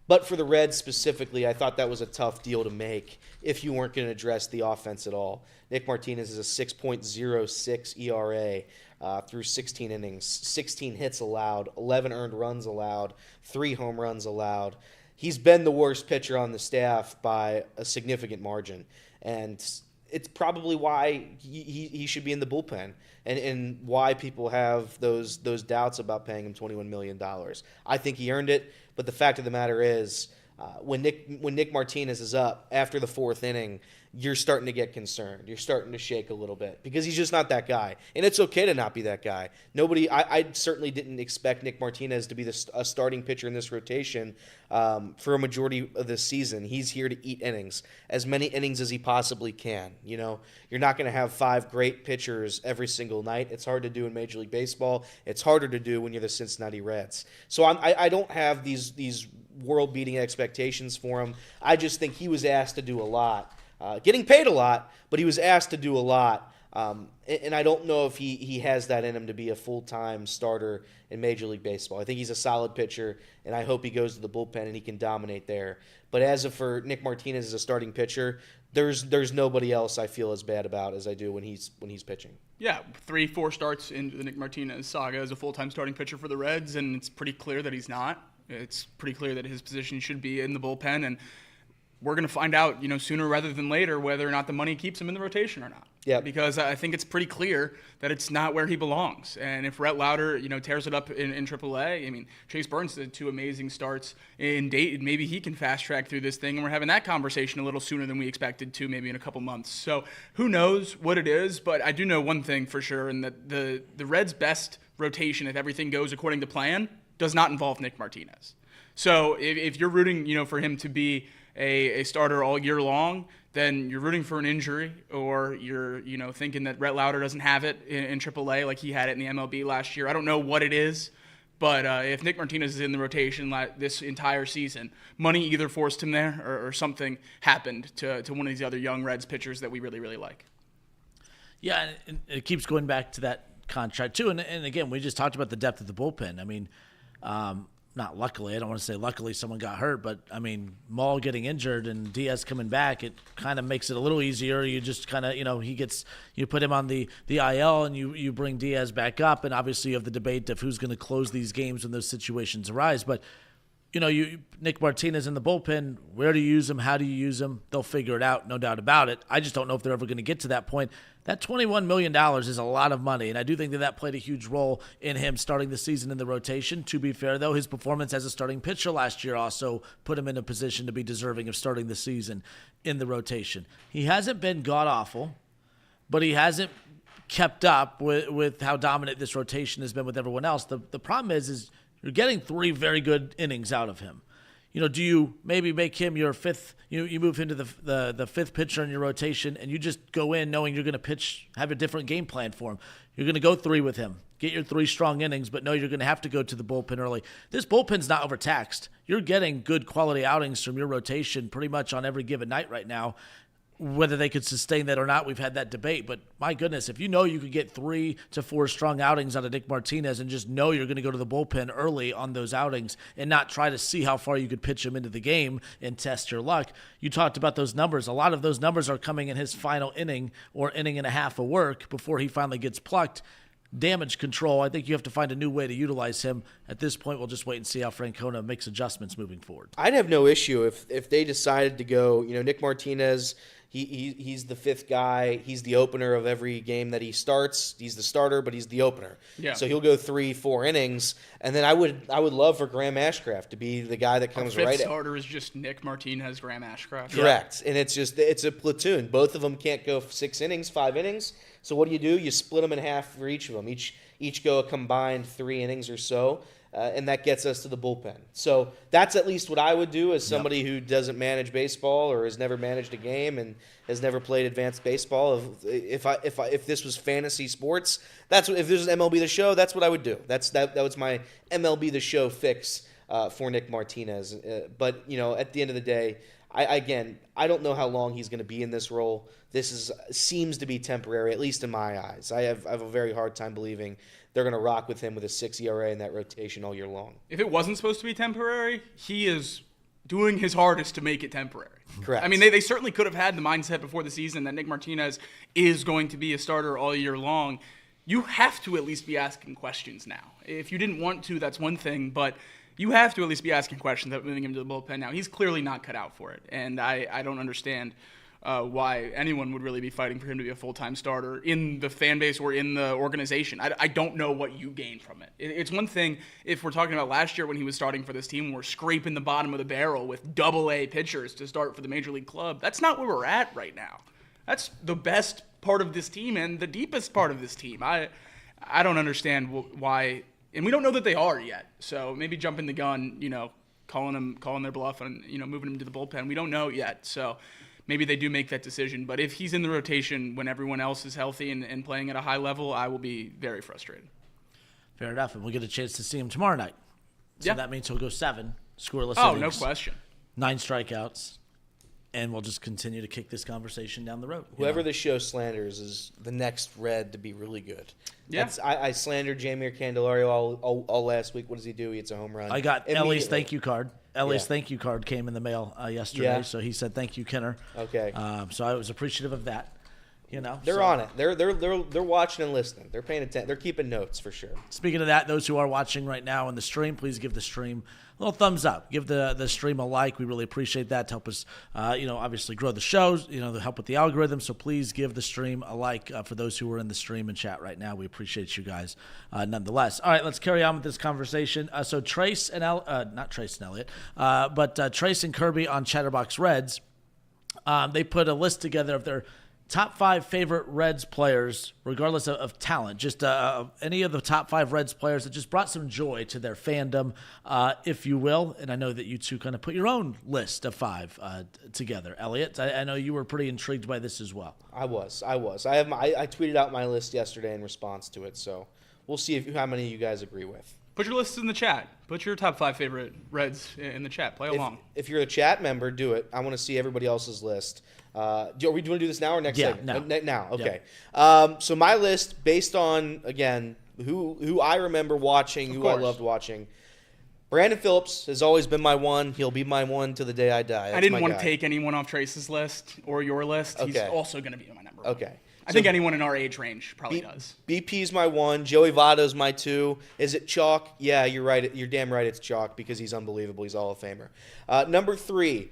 But for the Reds specifically, I thought that was a tough deal to make if you weren't going to address the offense at all. Nick Martinez is a 6.06 ERA through 16 innings, 16 hits allowed, 11 earned runs allowed, 3 home runs allowed. He's been the worst pitcher on the staff by a significant margin. And it's probably why he should be in the bullpen and why people have those doubts about paying him $21 million. I think he earned it, but the fact of the matter is when Nick Martinez is up after the 4th inning, you're starting to get concerned. You're starting to shake a little bit because he's just not that guy. And it's okay to not be that guy. I certainly didn't expect Nick Martinez to be a starting pitcher in this rotation for a majority of this season. He's here to eat innings, as many innings as he possibly can. You're not going to have 5 great pitchers every single night. It's hard to do in Major League Baseball. It's harder to do when you're the Cincinnati Reds. So I don't have these world-beating expectations for him. I just think he was asked to do a lot. Getting paid a lot, but he was asked to do a lot. And I don't know if he has that in him to be a full-time starter in Major League Baseball. I think he's a solid pitcher, and I hope he goes to the bullpen and he can dominate there. But as for Nick Martinez as a starting pitcher, there's nobody else I feel as bad about as I do when he's pitching. Yeah, 3-4 starts into the Nick Martinez saga as a full-time starting pitcher for the Reds, and it's pretty clear that he's not. It's pretty clear that his position should be in the bullpen, and we're going to find out, sooner rather than later whether or not the money keeps him in the rotation or not. Yeah. Because I think it's pretty clear that it's not where he belongs. And if Rhett Lauder, tears it up in AAA, Chase Burns did 2 amazing starts in Dayton. Maybe he can fast track through this thing, and we're having that conversation a little sooner than we expected to, maybe in a couple months. So who knows what it is, but I do know one thing for sure, and that the Reds' best rotation, if everything goes according to plan, does not involve Nick Martinez. So if you're rooting, for him to be a starter all year long, then you're rooting for an injury, or you're thinking that Rhett Lauder doesn't have it in AAA like he had it in the MLB last year. I don't know what it is, but if Nick Martinez is in the rotation this entire season, money either forced him there or something happened to one of these other young Reds pitchers that we really, really like. Yeah, and it keeps going back to that contract too. And again, we just talked about the depth of the bullpen. Not luckily, I don't want to say luckily someone got hurt, but Maul getting injured and Diaz coming back, it kind of makes it a little easier. You just kind of, you put him on the IL and you bring Diaz back up, and obviously you have the debate of who's going to close these games when those situations arise. But Nick Martinez in the bullpen, where do you use him? How do you use him? They'll figure it out, no doubt about it. I just don't know if they're ever going to get to that point. That $21 million is a lot of money, and I do think that played a huge role in him starting the season in the rotation. To be fair, though, his performance as a starting pitcher last year also put him in a position to be deserving of starting the season in the rotation. He hasn't been god-awful, but he hasn't kept up with how dominant this rotation has been with everyone else. The problem is you're getting 3 very good innings out of him. Do you maybe make him your 5th? You move him to the 5th pitcher in your rotation, and you just go in knowing you're going to pitch, have a different game plan for him. You're going to go 3 with him, get your 3 strong innings, but no, you're going to have to go to the bullpen early. This bullpen's not overtaxed. You're getting good quality outings from your rotation pretty much on every given night right now. Whether they could sustain that or not, we've had that debate. But my goodness, if you know you could get 3 to 4 strong outings out of Nick Martinez and just know you're going to go to the bullpen early on those outings and not try to see how far you could pitch him into the game and test your luck. You talked about those numbers. A lot of those numbers are coming in his final inning or inning and a half of work before he finally gets plucked. Damage control, I think you have to find a new way to utilize him. At this point, we'll just wait and see how Francona makes adjustments moving forward. I'd have no issue if they decided to go, Nick Martinez, he's the 5th guy. He's the opener of every game that he starts. He's the starter, but he's the opener. Yeah. So he'll go 3-4 innings, and then I would love for Graham Ashcraft to be the guy that comes Our 5th right. starter is just Nick Martinez, Graham Ashcraft. Correct, and it's a platoon. Both of them can't go 6 innings, 5 innings. So what do? You split them in half for each of them. Each go a combined 3 innings or so. And that gets us to the bullpen. So that's at least what I would do as somebody who doesn't manage baseball or has never managed a game and has never played advanced baseball. If this was fantasy sports, if this was MLB The Show, that's what I would do. That was my MLB The Show fix for Nick Martinez. But at the end of the day, I don't know how long he's going to be in this role. This seems to be temporary, at least in my eyes. I have a very hard time believing they're going to rock with him with a 6 ERA in that rotation all year long. If it wasn't supposed to be temporary, he is doing his hardest to make it temporary. Correct. They certainly could have had the mindset before the season that Nick Martinez is going to be a starter all year long. You have to at least be asking questions now. If you didn't want to, that's one thing, but you have to at least be asking questions about moving him to the bullpen now. He's clearly not cut out for it, and I don't understand why anyone would really be fighting for him to be a full-time starter in the fan base or in the organization. I don't know what you gain from it. It's one thing if we're talking about last year when he was starting for this team, we're scraping the bottom of the barrel with double-A pitchers to start for the major league club. That's not where we're at right now. That's the best part of this team and the deepest part of this team. I don't understand why, and we don't know that they are yet. So maybe jumping the gun, calling their bluff and moving them to the bullpen. We don't know yet. So maybe they do make that decision. But if he's in the rotation when everyone else is healthy and playing at a high level, I will be very frustrated. Fair enough, and we'll get a chance to see him tomorrow night. So Yeah. that means he'll go 7 scoreless Oh, innings, no question. 9 strikeouts, and we'll just continue to kick this conversation down the road. Whoever the show slanders is the next Red to be really good. Yeah. I slandered Jeimer Candelario all last week. What does he do? He hits a home run. I got Ellie's Immediately. thank you card. Ellie's Yeah. thank you card came in the mail yesterday, Yeah. so he said thank you, Kenner. Okay. So I was appreciative of that. They're on it. They're watching and listening. They're paying attention. They're keeping notes for sure. Speaking of that, those who are watching right now on the stream, please give the stream a little thumbs up. Give the stream a like. We really appreciate that to help us, obviously grow the shows, to help with the algorithm. So please give the stream a like for those who are in the stream and chat right now. We appreciate you guys nonetheless. All right, let's carry on with this conversation. So Trace and not Trace and Elliott, but Trace and Kirby on Chatterbox Reds, they put a list together of their top 5 favorite Reds players, regardless of talent, just any of the top 5 Reds players that just brought some joy to their fandom, if you will. And I know that you two kind of put your own list of 5 together. Elliot, I know you were pretty intrigued by this as well. I was. I tweeted out my list yesterday in response to it, so we'll see how many of you guys agree with. Put your lists in the chat. Put your top 5 favorite Reds in the chat. Play along. If you're a chat member, do it. I want to see everybody else's list. Do we want to do this now or next Yeah, segment? Now. Okay. Yeah. So my list, based on, again, who I remember watching, who I course. loved watching. Brandon Phillips has always been my one. He'll be my one to the day I die. That's I didn't my want guy. to take anyone off Trace's list or your list. He's Okay. also going to be my number 1. Okay. I think anyone in our age range probably does. BP's my 1. Joey Votto's my 2. Is it chalk? Yeah, you're right. You're damn right it's chalk because he's unbelievable. He's a Hall of Famer. Number 3,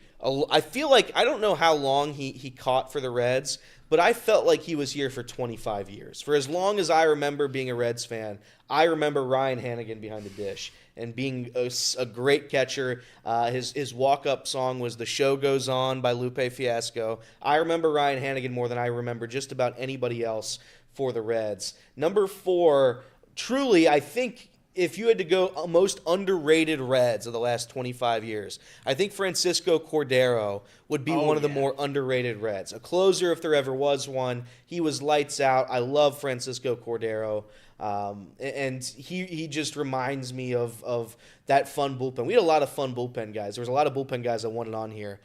I feel like I don't know how long he caught for the Reds, but I felt like he was here for 25 years. For as long as I remember being a Reds fan, I remember Ryan Hannigan behind the dish and being a great catcher. His walk-up song was "The Show Goes On" by Lupe Fiasco. I remember Ryan Hannigan more than I remember just about anybody else for the Reds. Number 4, truly, I think if you had to go most underrated Reds of the last 25 years, I think Francisco Cordero would be one of the more underrated Reds. A closer if there ever was one. He was lights out. I love Francisco Cordero. And he just reminds me of that fun bullpen. We had a lot of fun bullpen guys. There was a lot of bullpen guys I wanted on here.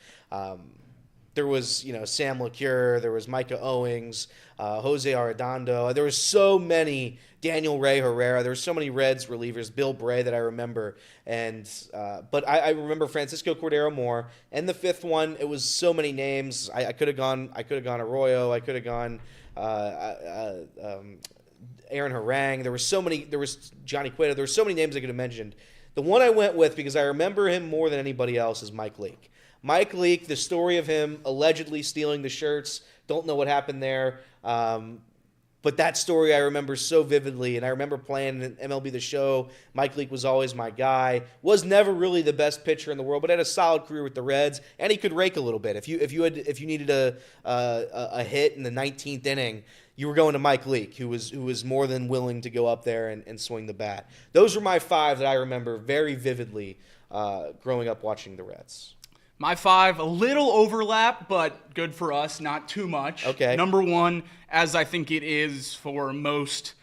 There was, Sam LeCure. There was Micah Owings, Jose Arredondo. There was so many. Daniel Ray Herrera. There were so many Reds relievers. Bill Bray that I remember. But I remember Francisco Cordero more. And the 5th one, it was so many names. I could have gone Arroyo. I could have gone Aaron Harang. There was Johnny Cueto. There were so many names I could have mentioned. The one I went with, because I remember him more than anybody else, is Mike Leake. Mike Leake, the story of him allegedly stealing the shirts. Don't know what happened there. But that story I remember so vividly, and I remember playing in MLB The Show. Mike Leake was always my guy. Was never really the best pitcher in the world, but had a solid career with the Reds, and he could rake a little bit. If you needed a hit in the 19th inning, you were going to Mike Leake, who was more than willing to go up there and swing the bat. Those were my 5 that I remember very vividly growing up watching the Reds. My 5, a little overlap, but good for us, not too much. Okay. Number 1, as I think it is for most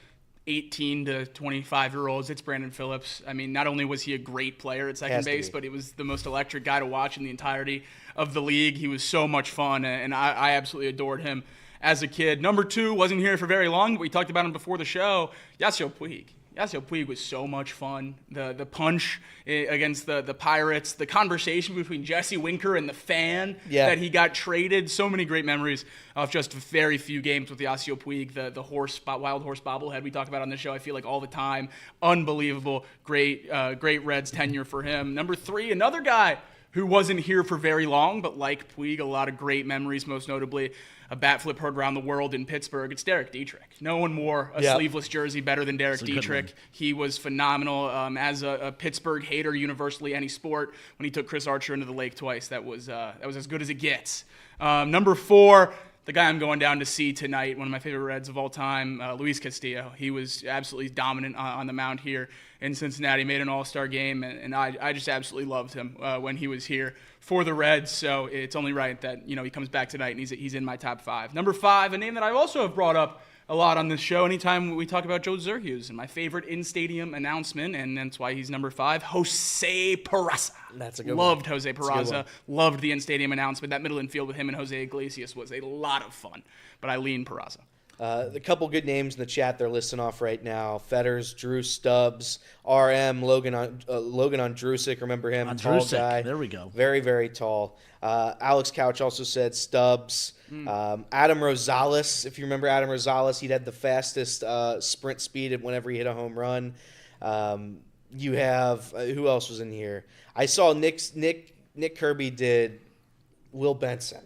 18 to 25-year-olds, it's Brandon Phillips. I mean, not only was he a great player at second base, but he was the most electric guy to watch in the entirety of the league. He was so much fun, and I absolutely adored him as a kid. Number 2, wasn't here for very long, but we talked about him before the show, Yasio Puig. Yasio Puig was so much fun. The punch against the Pirates, the conversation between Jesse Winker and the fan that he got traded. So many great memories of just very few games with Yasio Puig. The wild horse bobblehead we talk about on this show, I feel like all the time. Unbelievable. Great Reds tenure for him. Number 3, another guy who wasn't here for very long, but like Puig, a lot of great memories, most notably a bat flip heard around the world in Pittsburgh. It's Derek Dietrich. No one wore a sleeveless jersey better than Derek Dietrich. He was phenomenal. As a Pittsburgh hater, universally any sport, when he took Chris Archer into the lake twice, that was as good as it gets. Number 4, the guy I'm going down to see tonight, one of my favorite Reds of all time, Luis Castillo. He was absolutely dominant on the mound here in Cincinnati, made an all-star game, and I just absolutely loved him when he was here for the Reds, so it's only right that he comes back tonight and he's in my top 5. Number 5, a name that I also have brought up a lot on this show anytime we talk about Joe Zerhus, and my favorite in-stadium announcement, and that's why he's number 5, Jose Peraza. That's a good Loved one. Jose Peraza. Loved the in-stadium announcement. That middle infield with him and Jose Iglesias was a lot of fun, but I lean Peraza. A couple good names in the chat they're listing off right now. Fetters, Drew Stubbs, RM, Logan Ondrusik. Remember him? Tall guy. There we go. Very, very tall. Alex Couch also said Stubbs. Adam Rosales, if you remember Adam Rosales, he'd had the fastest sprint speed whenever he hit a home run. You have, who else was in here? I saw Nick Kirby did Will Benson.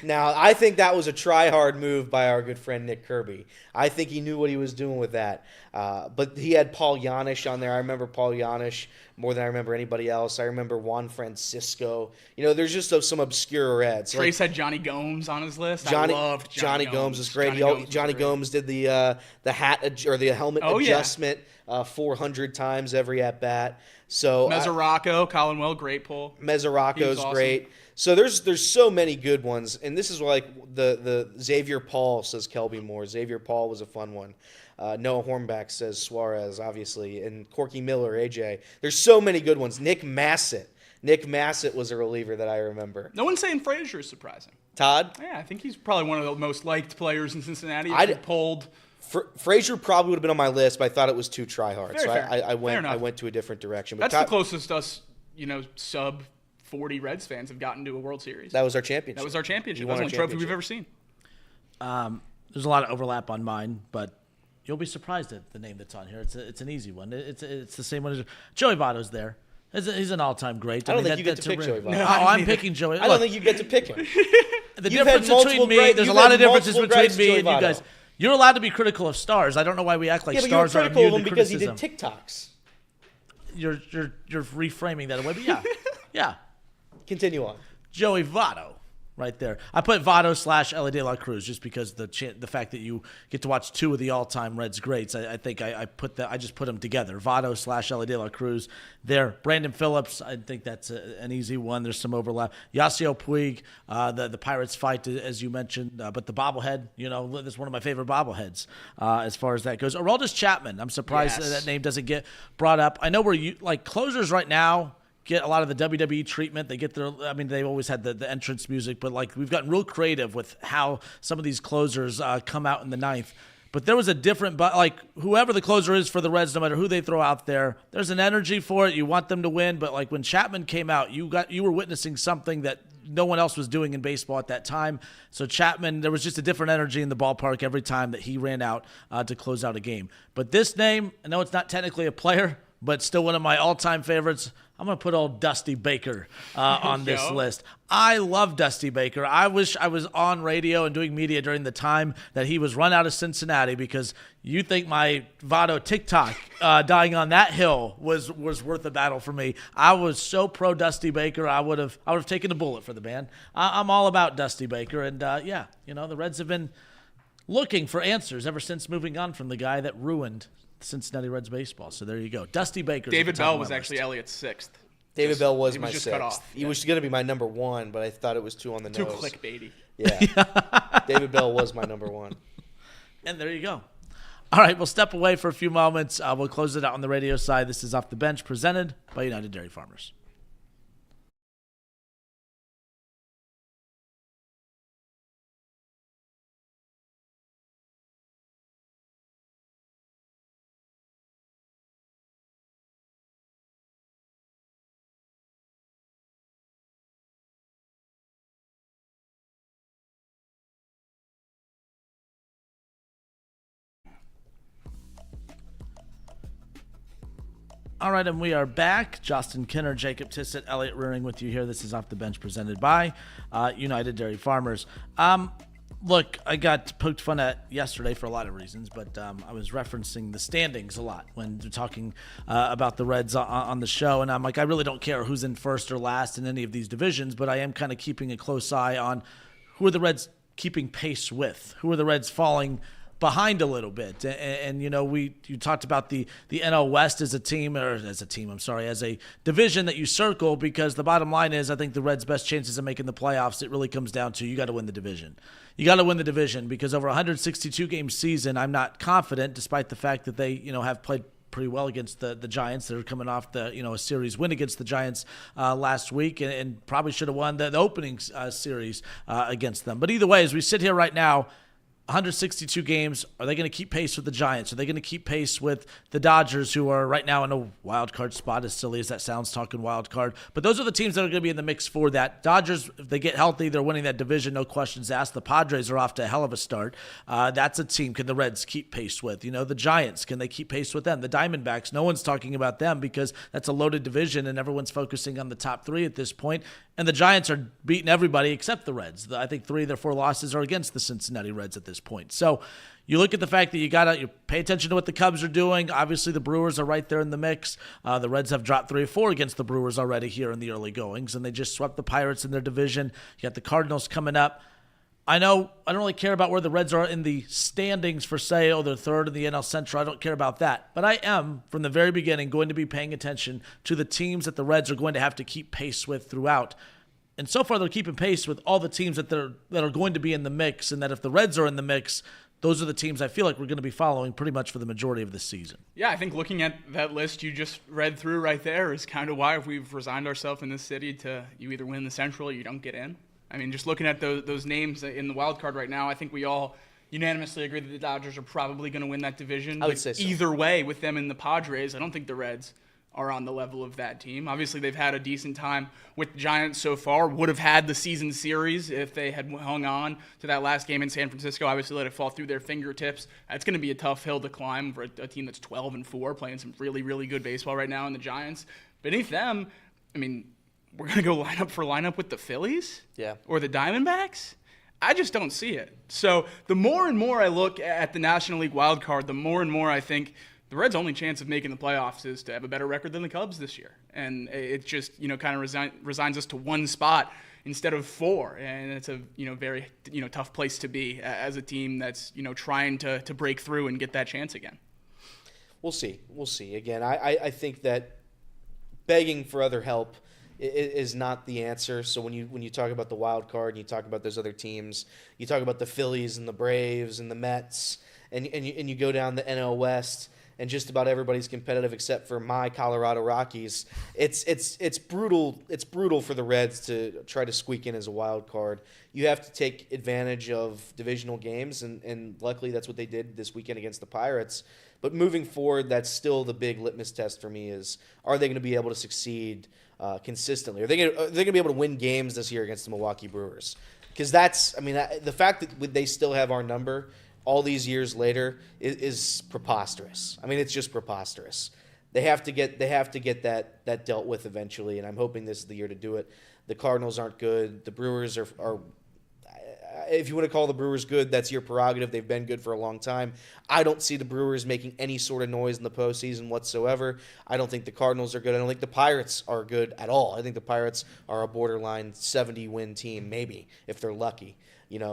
Now, I think that was a try-hard move by our good friend Nick Kirby. I think he knew what he was doing with that. But he had Paul Janisch on there. I remember Paul Janisch more than I remember anybody else. I remember Juan Francisco. There's just some obscure Reds. Trace had Johnny Gomes on his list. I loved Johnny Gomes is great. Johnny Gomes did the hat or the helmet adjustment 400 times every at-bat. So Mesoraco, Colin Will, great pull. Mesoraco's awesome. great. So there's so many good ones, and this is like the Xavier Paul, says Kelby Moore. Xavier Paul was a fun one. Noah Hornback says Suarez, obviously, and Corky Miller, AJ. There's so many good ones. Nick Massett was a reliever that I remember. No one's saying Frazier is surprising. Todd? Yeah, I think he's probably one of the most liked players in Cincinnati. Pulled. Frazier probably would have been on my list, but I thought it was too try-hard. Very so fair. I Fair enough. went to a different direction. But That's the closest us, sub 40 Reds fans have gotten to a World Series. That was our championship. That was our championship. We That's won the our only trophy we've ever seen. There's a lot of overlap on mine, but you'll be surprised at the name that's on here. It's an easy one. It's the same one as Joey Votto's there. He's an all-time great. I don't think you get to pick Joey Votto. No, I'm picking Joey. I don't think you get to pick him. The difference between me, there's a lot of differences between me and you guys. You're allowed to be critical of stars. I don't know why we act like stars are critical immune of him to because he criticism. did TikToks. You're reframing that away, but yeah. Continue on. Joey Votto, right there. I put Votto / Ellie De La Cruz just because the fact that you get to watch 2 of the all-time Reds greats. I think I just put them together. Votto / Ellie De La Cruz there. Brandon Phillips, I think that's an easy one. There's some overlap. Yasio Puig, the Pirates fight, as you mentioned, but the bobblehead, that's one of my favorite bobbleheads as far as that goes. Aroldis Chapman, I'm surprised that name doesn't get brought up. I know closers right now get a lot of the WWE treatment. They get they've always had the entrance music, but we've gotten real creative with how some of these closers come out in the ninth. But there was a different, whoever the closer is for the Reds, no matter who they throw out there, there's an energy for it. You want them to win, but when Chapman came out, you were witnessing something that no one else was doing in baseball at that time. So Chapman, there was just a different energy in the ballpark every time that he ran out to close out a game. But this name, I know it's not technically a player, but still one of my all-time favorites. I'm going to put old Dusty Baker on this list. I love Dusty Baker. I wish I was on radio and doing media during the time that he was run out of Cincinnati, because you think my Votto TikTok dying on that hill was worth a battle for me. I was so pro Dusty Baker, I would have taken a bullet for the man. I'm all about Dusty Baker, and the Reds have been looking for answers ever since moving on from the guy that ruined Cincinnati Reds baseball. So there you go. Dusty Baker. David Bell was actually Elliott's 6th. David Bell was my just 6th. cut off. He was going to be my number 1, but I thought it was too on the Too nose. clickbaity. Yeah. David Bell was my number 1. And there you go. All right, we'll step away for a few moments. We'll close it out on the radio side. This is Off the Bench, presented by United Dairy Farmers. All right, and we are back. Justin Kinner, Jacob Tissett, Elliot Rearing with you here. This is Off the Bench presented by United Dairy Farmers. Look, I got poked fun at yesterday for a lot of reasons, but I was referencing the standings a lot when we're talking about the Reds on the show. And I'm like, I really don't care who's in first or last in any of these divisions, but I am kind of keeping a close eye on who are the Reds keeping pace with, who are the Reds falling behind a little bit. And you know, you talked about the NL West as a division that you circle, because the bottom line is I think the Reds' best chances of making the playoffs, it really comes down to you got to win the division. You got to win the division, because over a 162-game season, I'm not confident, despite the fact that they, have played pretty well against the Giants. They're coming off a series win against the Giants last week, and probably should have won the opening series against them. But either way, as we sit here right now, 162 games, are they going to keep pace with the Giants? Are they going to keep pace with the Dodgers, who are right now in a wild card spot, as silly as that sounds, talking wild card? But those are the teams that are going to be in the mix for that. Dodgers, if they get healthy, they're winning that division, no questions asked. The Padres are off to a hell of a start. That's a team can the Reds keep pace with? The Giants, can they keep pace with them? The Diamondbacks, no one's talking about them because that's a loaded division and everyone's focusing on the top three at this point. And the Giants are beating everybody except the Reds. I think 3 of their 4 losses are against the Cincinnati Reds at this point. So you look at the fact that you pay attention to what the Cubs are doing. Obviously, the Brewers are right there in the mix. The Reds have dropped 3 or 4 against the Brewers already here in the early goings, and they just swept the Pirates in their division. You got the Cardinals coming up. I know I don't really care about where the Reds are in the standings for, say, they're third in the NL Central. I don't care about that. But I am, from the very beginning, going to be paying attention to the teams that the Reds are going to have to keep pace with throughout. And so far, they're keeping pace with all the teams that are going to be in the mix, and that if the Reds are in the mix, those are the teams I feel like we're going to be following pretty much for the majority of the season. Yeah, I think looking at that list you just read through right there is kind of why we've resigned ourselves in this city to you either win the Central or you don't get in. I mean, just looking at those names in the wild card right now, I think we all unanimously agree that the Dodgers are probably going to win that division. I would say so. Either way, with them and the Padres, I don't think the Reds are on the level of that team. Obviously, they've had a decent time with the Giants so far. Would have had the season series if they had hung on to that last game in San Francisco. Obviously, let it fall through their fingertips. It's going to be a tough hill to climb for a team that's 12-4, playing some really, really good baseball right now in the Giants. Beneath them, I mean, we're going to go lineup with the Phillies? Yeah. Or the Diamondbacks? I just don't see it. So the more and more I look at the National League wild card, the more and more I think the Reds' only chance of making the playoffs is to have a better record than the Cubs this year. And it just, kind of resigns us to one spot instead of 4. And it's a, very, tough place to be as a team that's, trying to break through and get that chance again. We'll see. Again, I think that begging for other help is not the answer. So when you talk about the wild card and you talk about those other teams, you talk about the Phillies and the Braves and the Mets, and you go down the NL West, and just about everybody's competitive except for my Colorado Rockies. It's brutal. It's brutal for the Reds to try to squeak in as a wild card. You have to take advantage of divisional games, and luckily that's what they did this weekend against the Pirates. But moving forward, that's still the big litmus test for me: is are they going to be able to succeed consistently? Are they going to be able to win games this year against the Milwaukee Brewers? Because the fact that they still have our number all these years later is preposterous. I mean, it's just preposterous. They have to get that dealt with eventually, and I'm hoping this is the year to do it. The Cardinals aren't good. The Brewers are if you want to call the Brewers good, that's your prerogative. They've been good for a long time. I don't see the Brewers making any sort of noise in the postseason whatsoever. I don't think the Cardinals are good. I don't think the Pirates are good at all. I think the Pirates are a borderline 70-win team, maybe, if they're lucky.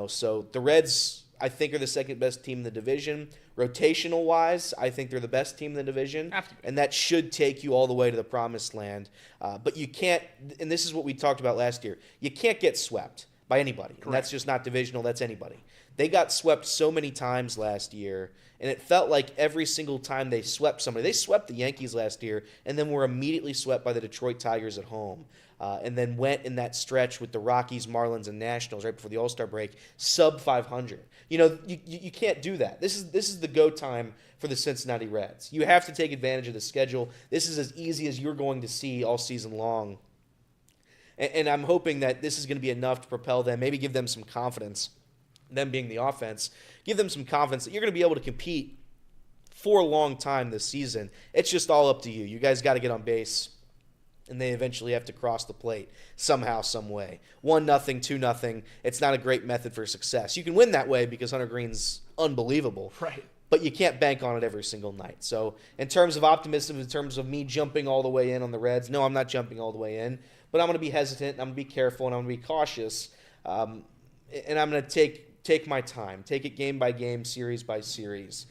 So the Reds, I think, are the second best team in the division. Rotational-wise, I think they're the best team in the division, and that should take you all the way to the promised land. But you can't, and this is what we talked about last year, you can't get swept by anybody. Correct. And that's just not divisional, that's anybody. They got swept so many times last year, and it felt like every single time they swept somebody. They swept the Yankees last year, and then were immediately swept by the Detroit Tigers at home. And then went in that stretch with the Rockies, Marlins, and Nationals right before the All-Star break, sub 500. You can't do that. This is the go time for the Cincinnati Reds. You have to take advantage of the schedule. This is as easy as you're going to see all season long. And I'm hoping that this is going to be enough to propel them, maybe give them some confidence, them being the offense, give them some confidence that you're going to be able to compete for a long time this season. It's just all up to you. You guys got to get on base, and they eventually have to cross the plate somehow, some way. 1-0, 2-0. It's not a great method for success. You can win that way because Hunter Green's unbelievable. Right. But you can't bank on it every single night. So in terms of optimism, in terms of me jumping all the way in on the Reds, no, I'm not jumping all the way in. But I'm going to be hesitant, I'm going to be careful, and I'm going to be cautious. And I'm going to take my time. Take it game by game, series by series.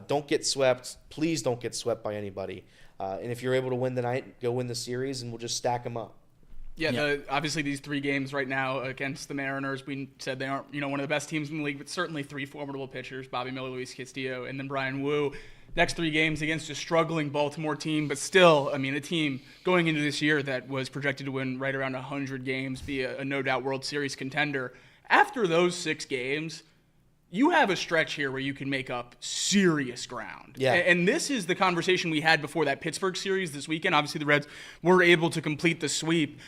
Don't get swept. Please don't get swept by anybody. And if you're able to win the night, go win the series, and we'll just stack them up. Yeah, obviously these 3 games right now against the Mariners, we said they aren't, one of the best teams in the league, but certainly 3 formidable pitchers, Bobby Miller, Luis Castillo, and then Brian Wu. Next 3 games against a struggling Baltimore team, but still, a team going into this year that was projected to win right around 100 games, be a no-doubt World Series contender. After those 6 games, you have a stretch here where you can make up serious ground. Yeah. And this is the conversation we had before that Pittsburgh series this weekend. Obviously, the Reds were able to complete the sweep.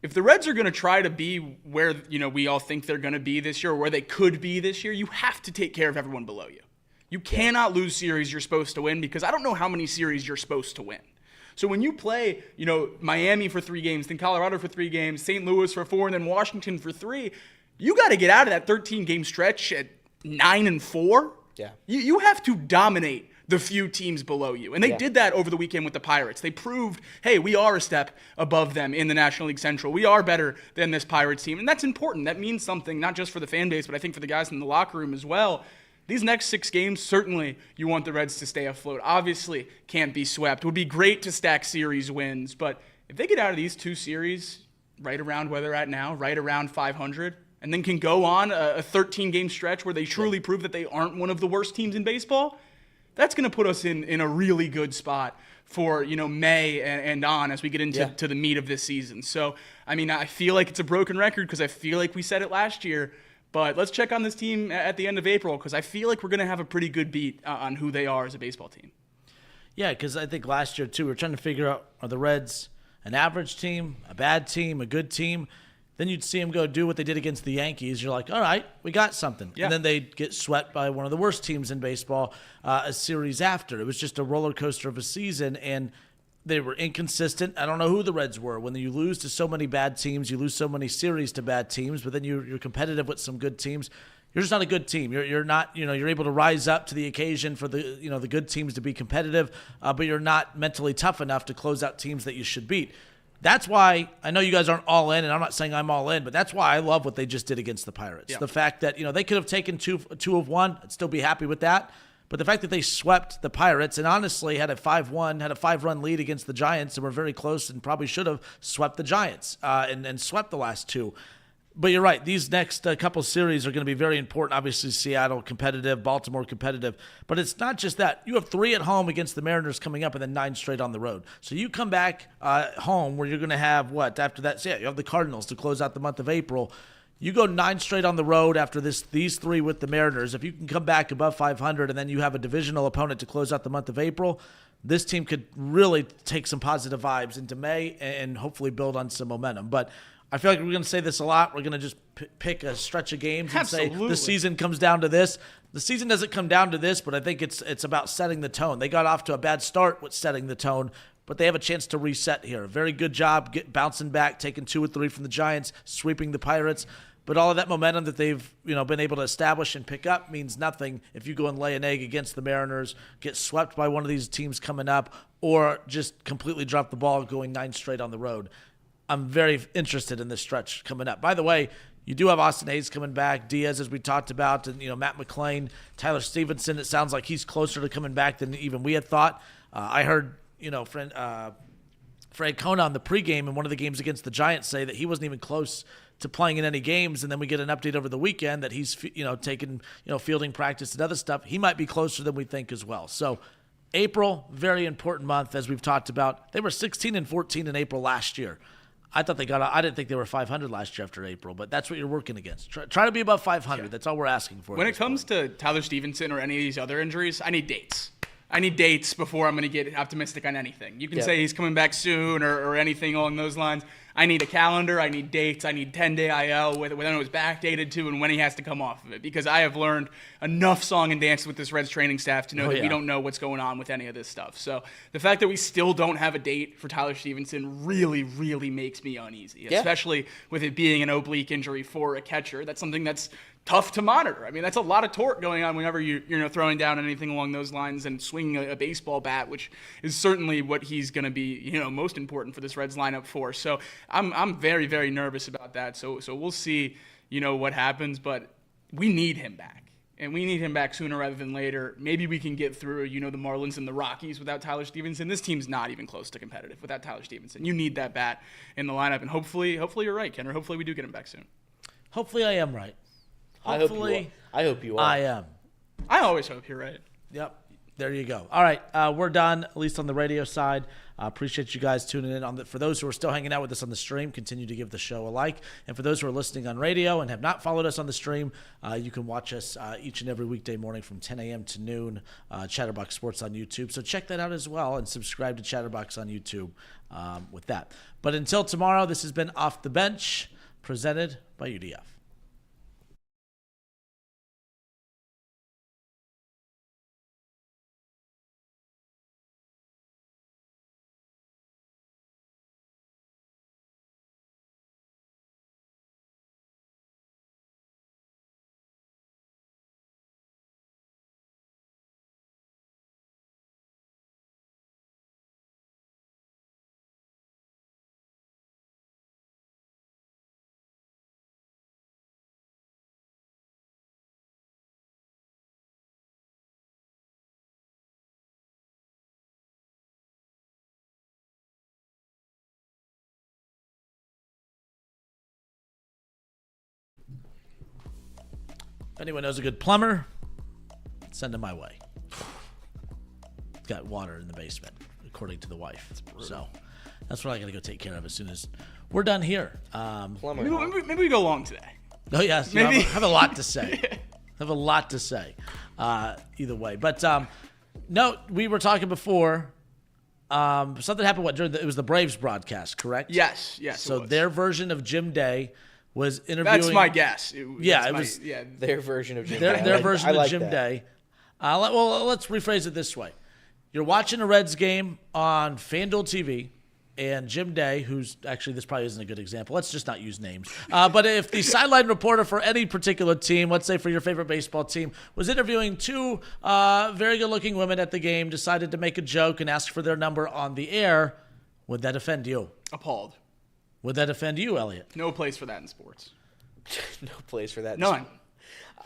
If the Reds are going to try to be where, we all think they're going to be this year, or where they could be this year, you have to take care of everyone below you. You cannot lose series you're supposed to win, because I don't know how many series you're supposed to win. So when you play, Miami for 3 games, then Colorado for 3 games, St. Louis for 4, and then Washington for 3, you got to get out of that 13-game stretch at 9-4. Yeah. You have to dominate the few teams below you. And they did that over the weekend with the Pirates. They proved, hey, we are a step above them in the National League Central. We are better than this Pirates team. And that's important. That means something, not just for the fan base, but I think for the guys in the locker room as well. These next 6 games, certainly you want the Reds to stay afloat. Obviously, can't be swept. It would be great to stack series wins. But if they get out of these 2 series right around where they're at now, right around 500, and then can go on a 13-game stretch where they truly prove that they aren't one of the worst teams in baseball, that's going to put us in a really good spot for, May and on as we get into to the meat of this season. So, I feel like it's a broken record because I feel like we said it last year, but let's check on this team at the end of April because I feel like we're going to have a pretty good beat on who they are as a baseball team. Yeah, because I think last year, too, we were trying to figure out, are the Reds an average team, a bad team, a good team? Then you'd see them go do what they did against the Yankees. You're like, all right, we got something. Yeah. And then they'd get swept by one of the worst teams in baseball a series after. It was just a roller coaster of a season, and they were inconsistent. I don't know who the Reds were. When you lose to so many bad teams, you lose so many series to bad teams, but then you're competitive with some good teams. You're just not a good team. You're not, you're able to rise up to the occasion for the, the good teams to be competitive, but you're not mentally tough enough to close out teams that you should beat. That's why I know you guys aren't all in, and I'm not saying I'm all in, but that's why I love what they just did against the Pirates. Yeah. The fact that, they could have taken two of one, I'd still be happy with that. But the fact that they swept the Pirates and honestly had a 5-run lead against the Giants and were very close and probably should have swept the Giants and swept the last 2. But you're right. These next couple series are going to be very important. Obviously, Seattle competitive, Baltimore competitive. But it's not just that. You have 3 at home against the Mariners coming up and then 9 straight on the road. So you come back home where you're going to have what? After that, you have the Cardinals to close out the month of April. You go 9 straight on the road after these 3 with the Mariners. If you can come back above 500 and then you have a divisional opponent to close out the month of April, this team could really take some positive vibes into May and hopefully build on some momentum. But I feel like we're going to say this a lot. We're going to just pick a stretch of games and say the season comes down to this. The season doesn't come down to this, but I think it's about setting the tone. They got off to a bad start with setting the tone, but they have a chance to reset here. Very good job bouncing back, taking 2 or 3 from the Giants, sweeping the Pirates. But all of that momentum that they've been able to establish and pick up means nothing if you go and lay an egg against the Mariners, get swept by one of these teams coming up, or just completely drop the ball going 9 straight on the road. I'm very interested in this stretch coming up. By the way, you do have Austin Hayes coming back, Diaz, as we talked about, and Matt McClain, Tyler Stevenson. It sounds like he's closer to coming back than even we had thought. I heard Frank Kona on the pregame in one of the games against the Giants say that he wasn't even close to playing in any games, and then we get an update over the weekend that he's taking fielding practice and other stuff. He might be closer than we think as well. So April, very important month, as we've talked about. They were 16-14 in April last year. I didn't think they were 500 last year after April, but that's what you're working against. Try to be above 500. Yeah. That's all we're asking for. When it comes to Tyler Stevenson or any of these other injuries, I need dates. I need dates before I'm going to get optimistic on anything. You can say he's coming back soon or anything along those lines. I need a calendar, I need dates, I need 10-day IL when it was backdated to and when he has to come off of it, because I have learned enough song and dance with this Reds training staff to know that we don't know what's going on with any of this stuff. So the fact that we still don't have a date for Tyler Stevenson really, really makes me uneasy, especially with it being an oblique injury for a catcher. That's something that's tough to monitor. I mean, that's a lot of torque going on whenever you're throwing down anything along those lines and swinging a baseball bat, which is certainly what he's going to be, most important for this Reds lineup for. So I'm very, very nervous about that. So we'll see, what happens, but we need him back. And we need him back sooner rather than later. Maybe we can get through, the Marlins and the Rockies without Tyler Stevenson. This team's not even close to competitive without Tyler Stevenson. You need that bat in the lineup, and hopefully you're right, Kenner. Hopefully we do get him back soon. Hopefully I am right. Hopefully, I hope you are. I am. I always hope you're right. Yep. There you go. All right. We're done, at least on the radio side. Appreciate you guys tuning in. For those who are still hanging out with us on the stream, continue to give the show a like. And for those who are listening on radio and have not followed us on the stream, you can watch us each and every weekday morning from 10 a.m. to noon, Chatterbox Sports on YouTube. So check that out as well and subscribe to Chatterbox on YouTube with that. But until tomorrow, this has been Off the Bench, presented by UDF. If anyone knows a good plumber, send him my way. Got water in the basement, according to the wife. So that's what I got to go take care of as soon as we're done here. Plumber. Maybe we go long today. Oh, yes. Maybe. I have a lot to say. Have a lot to say either way. But, no, we were talking before. Something happened it was the Braves broadcast, correct? Yes. So their version of Jim Day was interviewing. That's my guess. Their version of Jim Day. Their version of Jim that. Day. Let's rephrase it this way. You're watching a Reds game on FanDuel TV, and Jim Day, who's actually, this probably isn't a good example. Let's just not use names. But if the sideline reporter for any particular team, let's say for your favorite baseball team, was interviewing two very good-looking women at the game, decided to make a joke and ask for their number on the air, would that offend you? Appalled. Would that offend you, Elliot? No place for that in sports. No place for that. None.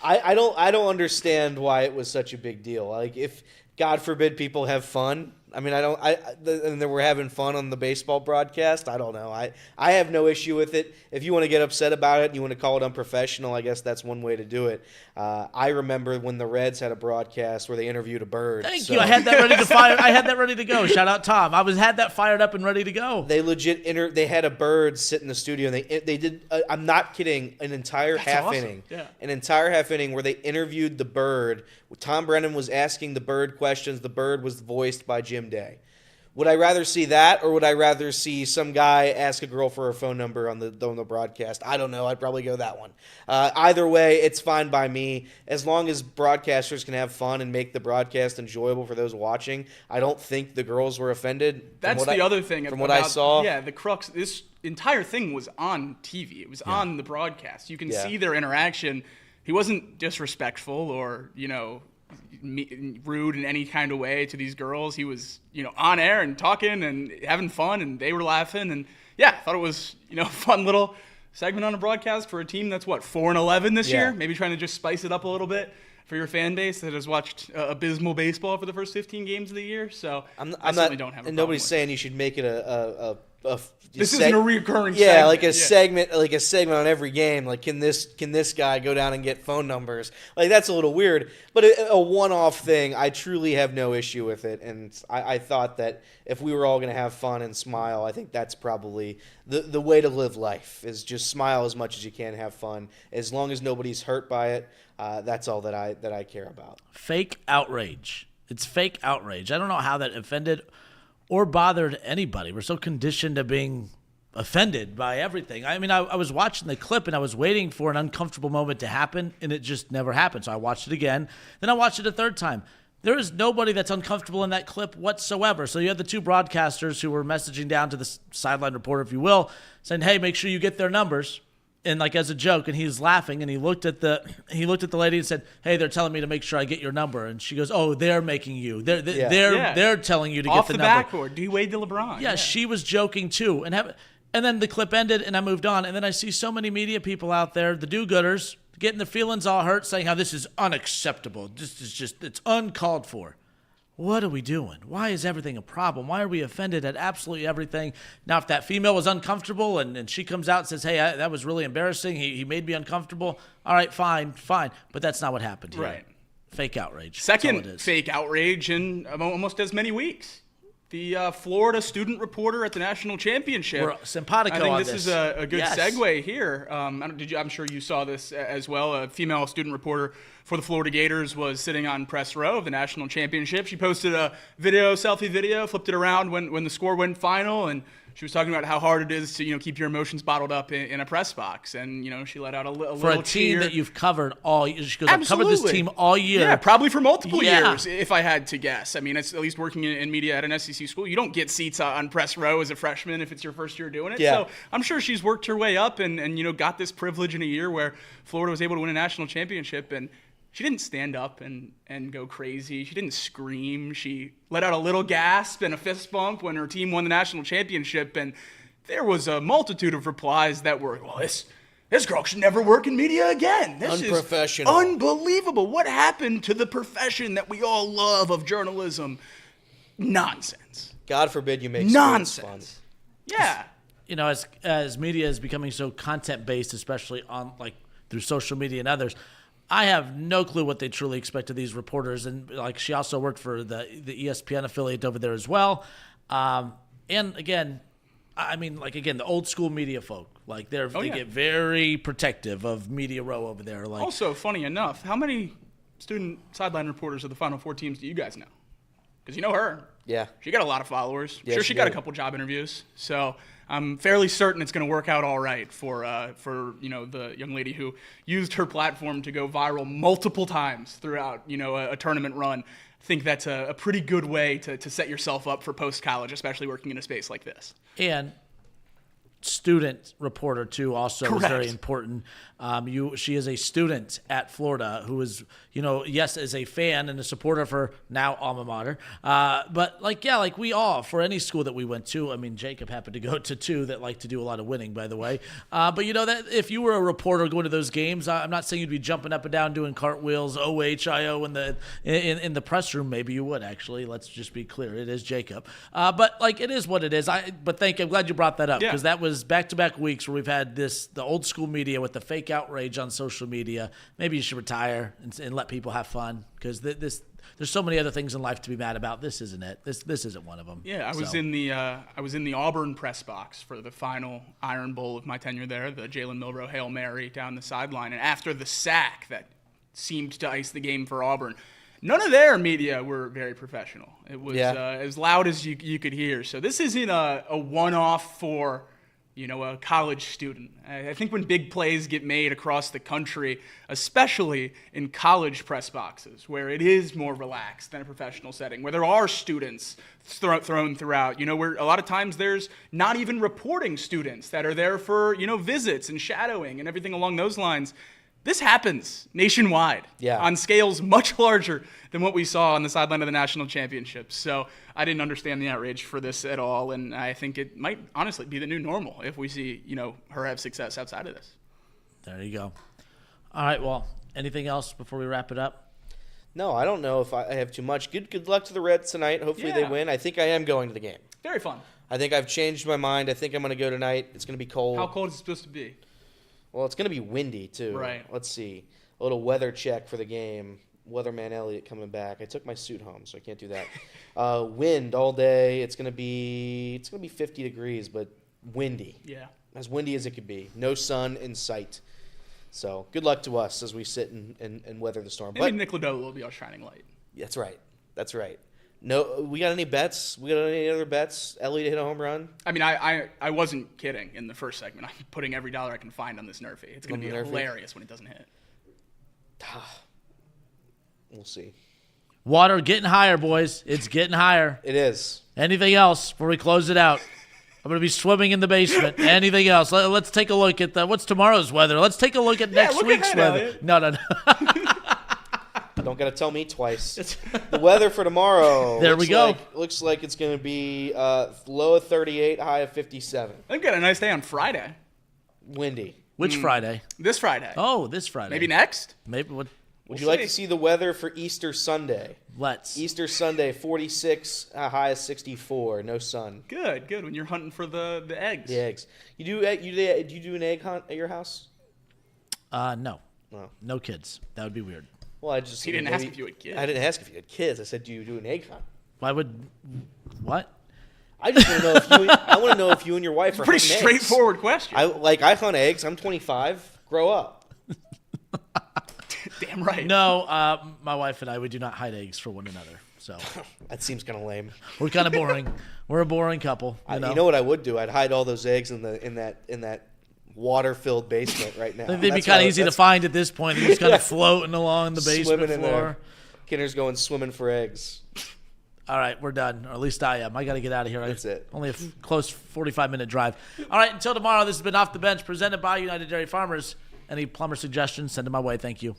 I don't understand why it was such a big deal. Like, if God forbid people have fun. I mean, and they were having fun on the baseball broadcast. I don't know. I have no issue with it. If you want to get upset about it and you want to call it unprofessional, I guess that's one way to do it. I remember when the Reds had a broadcast where they interviewed a bird. Thank you. I had that ready to fire. I had that ready to go. Shout out Tom. I had that fired up and ready to go. They legit they had a bird sit in the studio and they did. I'm not kidding. An entire half inning. Yeah. An entire half inning where they interviewed the bird. Tom Brennan was asking the bird questions. The bird was voiced by Jim Day. Would I rather see that, or would I rather see some guy ask a girl for her phone number on the broadcast? I don't know. I'd probably go that one. Either way, it's fine by me. As long as broadcasters can have fun and make the broadcast enjoyable for those watching, I don't think the girls were offended. That's the other thing. From what I saw. Yeah, the crux. This entire thing was on TV. It was on the broadcast. You can see their interaction. He wasn't disrespectful or, rude in any kind of way to these girls. He was, on air and talking and having fun, and they were laughing. And I thought it was, a fun little segment on a broadcast for a team that's 4-11 this year. Maybe trying to just spice it up a little bit for your fan base that has watched abysmal baseball for the first 15 games of the year. So I certainly don't have a problem nobody's with saying you should make it this isn't a recurring segment. Yeah, like a segment on every game. Like, can this guy go down and get phone numbers? Like, that's a little weird. But a one-off thing, I truly have no issue with it. And I thought that if we were all going to have fun and smile, I think that's probably the way to live life, is just smile as much as you can, have fun. As long as nobody's hurt by it, that's all that I care about. Fake outrage. It's fake outrage. I don't know how that offended or bothered anybody. We're so conditioned to being offended by everything. I mean, I was watching the clip and I was waiting for an uncomfortable moment to happen, and it just never happened. So I watched it again. Then I watched it a third time. There is nobody that's uncomfortable in that clip whatsoever. So you had the two broadcasters who were messaging down to the sideline reporter, if you will, saying, "Hey, make sure you get their numbers." And like as a joke, and he's laughing, and he looked at the lady and said, "Hey, they're telling me to make sure I get your number." And she goes, "Oh, they're making you. They're telling you to Off get the the number." backboard, D-Wade to LeBron. Yeah, she was joking too. And then the clip ended, and I moved on. And then I see so many media people out there, the do-gooders, getting their feelings all hurt, saying how this is unacceptable. This is just, it's uncalled for. What are we doing? Why is everything a problem? Why are we offended at absolutely everything? Now, if that female was uncomfortable and she comes out and says, "Hey, that was really embarrassing. He made me uncomfortable." All right, fine. But that's not what happened here. Right. Fake outrage. Second fake outrage in almost as many weeks. The Florida student reporter at the national championship. We're simpatico I think on this is a good Yes. segue here. I'm sure you saw this as well. A female student reporter for the Florida Gators was sitting on press row of the national championship. She posted a selfie video, flipped it around when the score went final, and she was talking about how hard it is to keep your emotions bottled up in a press box. And she let out a little for a team cheer. that you've covered all year. She goes, "I've covered this team all year." Yeah, probably for multiple Yeah. years, if I had to guess. I mean, it's at least working in media at an SEC school. You don't get seats on press row as a freshman if it's your first year doing it. Yeah. So I'm sure she's worked her way up and got this privilege in a year where Florida was able to win a national championship. And she didn't stand up and go crazy. She didn't scream. She let out a little gasp and a fist bump when her team won the national championship. And there was a multitude of replies that were, "Well, this girl should never work in media again. This Unprofessional. is unbelievable. What happened to the profession that we all love of journalism?" Nonsense. God forbid you make sports Nonsense. fun. Yeah. As media is becoming so content-based, especially on through social media and others, I have no clue what they truly expect of these reporters. And she also worked for the ESPN affiliate over there as well. And again, the old school media folk, they get very protective of media row over there. Also, funny enough, how many student sideline reporters of the Final Four teams do you guys know? Because you know her. Yeah. She got a lot of followers. Yeah, Sure, she she got a did. couple job interviews. So I'm fairly certain it's going to work out all right for the young lady who used her platform to go viral multiple times throughout a tournament run. I think that's a pretty good way to set yourself up for post-college, especially working in a space like this. And student reporter too also is very Correct. important. She is a student at Florida who is, yes, is a fan and a supporter of her now alma mater. But we all, for any school that we went to, I mean, Jacob happened to go to two that like to do a lot of winning, by the way. But that if you were a reporter going to those games, I'm not saying you'd be jumping up and down doing cartwheels, OHIO in the press room. Maybe you would actually. Let's just be clear. It is Jacob. But it is what it is. I'm glad you brought that up because that was back-to-back weeks where we've had the old school media with the fake outrage on social media. Maybe you should retire and let people have fun because there's so many other things in life to be mad about. This isn't it. This isn't one of them. Yeah, I was in the Auburn press box for the final Iron Bowl of my tenure there, the Jalen Milroe Hail Mary down the sideline, and after the sack that seemed to ice the game for Auburn, none of their media were very professional. It was as loud as you could hear. So this isn't a one-off for a college student. I think when big plays get made across the country, especially in college press boxes, where it is more relaxed than a professional setting, where there are students thrown throughout, where a lot of times there's not even reporting students that are there for, visits and shadowing and everything along those lines. This happens nationwide on scales much larger than what we saw on the sideline of the national championship. So I didn't understand the outrage for this at all, and I think it might honestly be the new normal if we see, her have success outside of this. There you go. All right, well, anything else before we wrap it up? No, I don't know if I have too much. Good luck to the Reds tonight. Hopefully they win. I think I am going to the game. Very fun. I think I've changed my mind. I think I'm going to go tonight. It's going to be cold. How cold is it supposed to be? Well, it's going to be windy, too. Right. Let's see. A little weather check for the game. Weatherman Elliott coming back. I took my suit home, so I can't do that. Wind all day. It's going to be 50 degrees, but windy. Yeah. As windy as it could be. No sun in sight. So good luck to us as we sit and weather the storm. Maybe Nick Lodolo will be our shining light. That's right. No, we got any bets? We got any other bets? Ellie to hit a home run? I mean, I wasn't kidding in the first segment. I'm putting every dollar I can find on this Nerfy. It's going to be hilarious when it doesn't hit. We'll see. Water getting higher, boys. It's getting higher. It is. Anything else before we close it out? I'm going to be swimming in the basement. Anything else? Let's take a look at what's tomorrow's weather. Let's take a look at next week's weather. Elliot. No. Don't got to tell me twice. The weather for tomorrow. There we go. Looks like it's going to be low of 38, high of 57. I've got a nice day on Friday. Windy. Which Friday? This Friday. Oh, this Friday. Maybe next? Maybe what? Would you like to see the weather for Easter Sunday? Let's. Easter Sunday, 46, high of 64, no sun. Good. When you're hunting for the eggs. The eggs. You do an egg hunt at your house? No. No. No kids. That would be weird. Well, I just He didn't ask if you had kids. I didn't ask if you had kids. I said, do you do an egg hunt? Why would? What? I just want to know if you. I want to know if you and your wife are Pretty hunting eggs. straightforward question. I hunt eggs. I'm 25. Grow up. Damn right. No, my wife and I, we do not hide eggs for one another. So That seems kind of lame. we're kind of boring. We're a boring couple. You know what I would do? I'd hide all those eggs in that water-filled basement right now. They'd be kind of easy to find at this point. They're just kind of floating along the basement Swimming in floor. there. Kinder's going swimming for eggs. All right, we're done. Or at least I am. I got to get out of here. That's it. Only a close 45-minute drive. All right, until tomorrow, this has been Off the Bench, presented by United Dairy Farmers. Any plumber suggestions, send them my way. Thank you.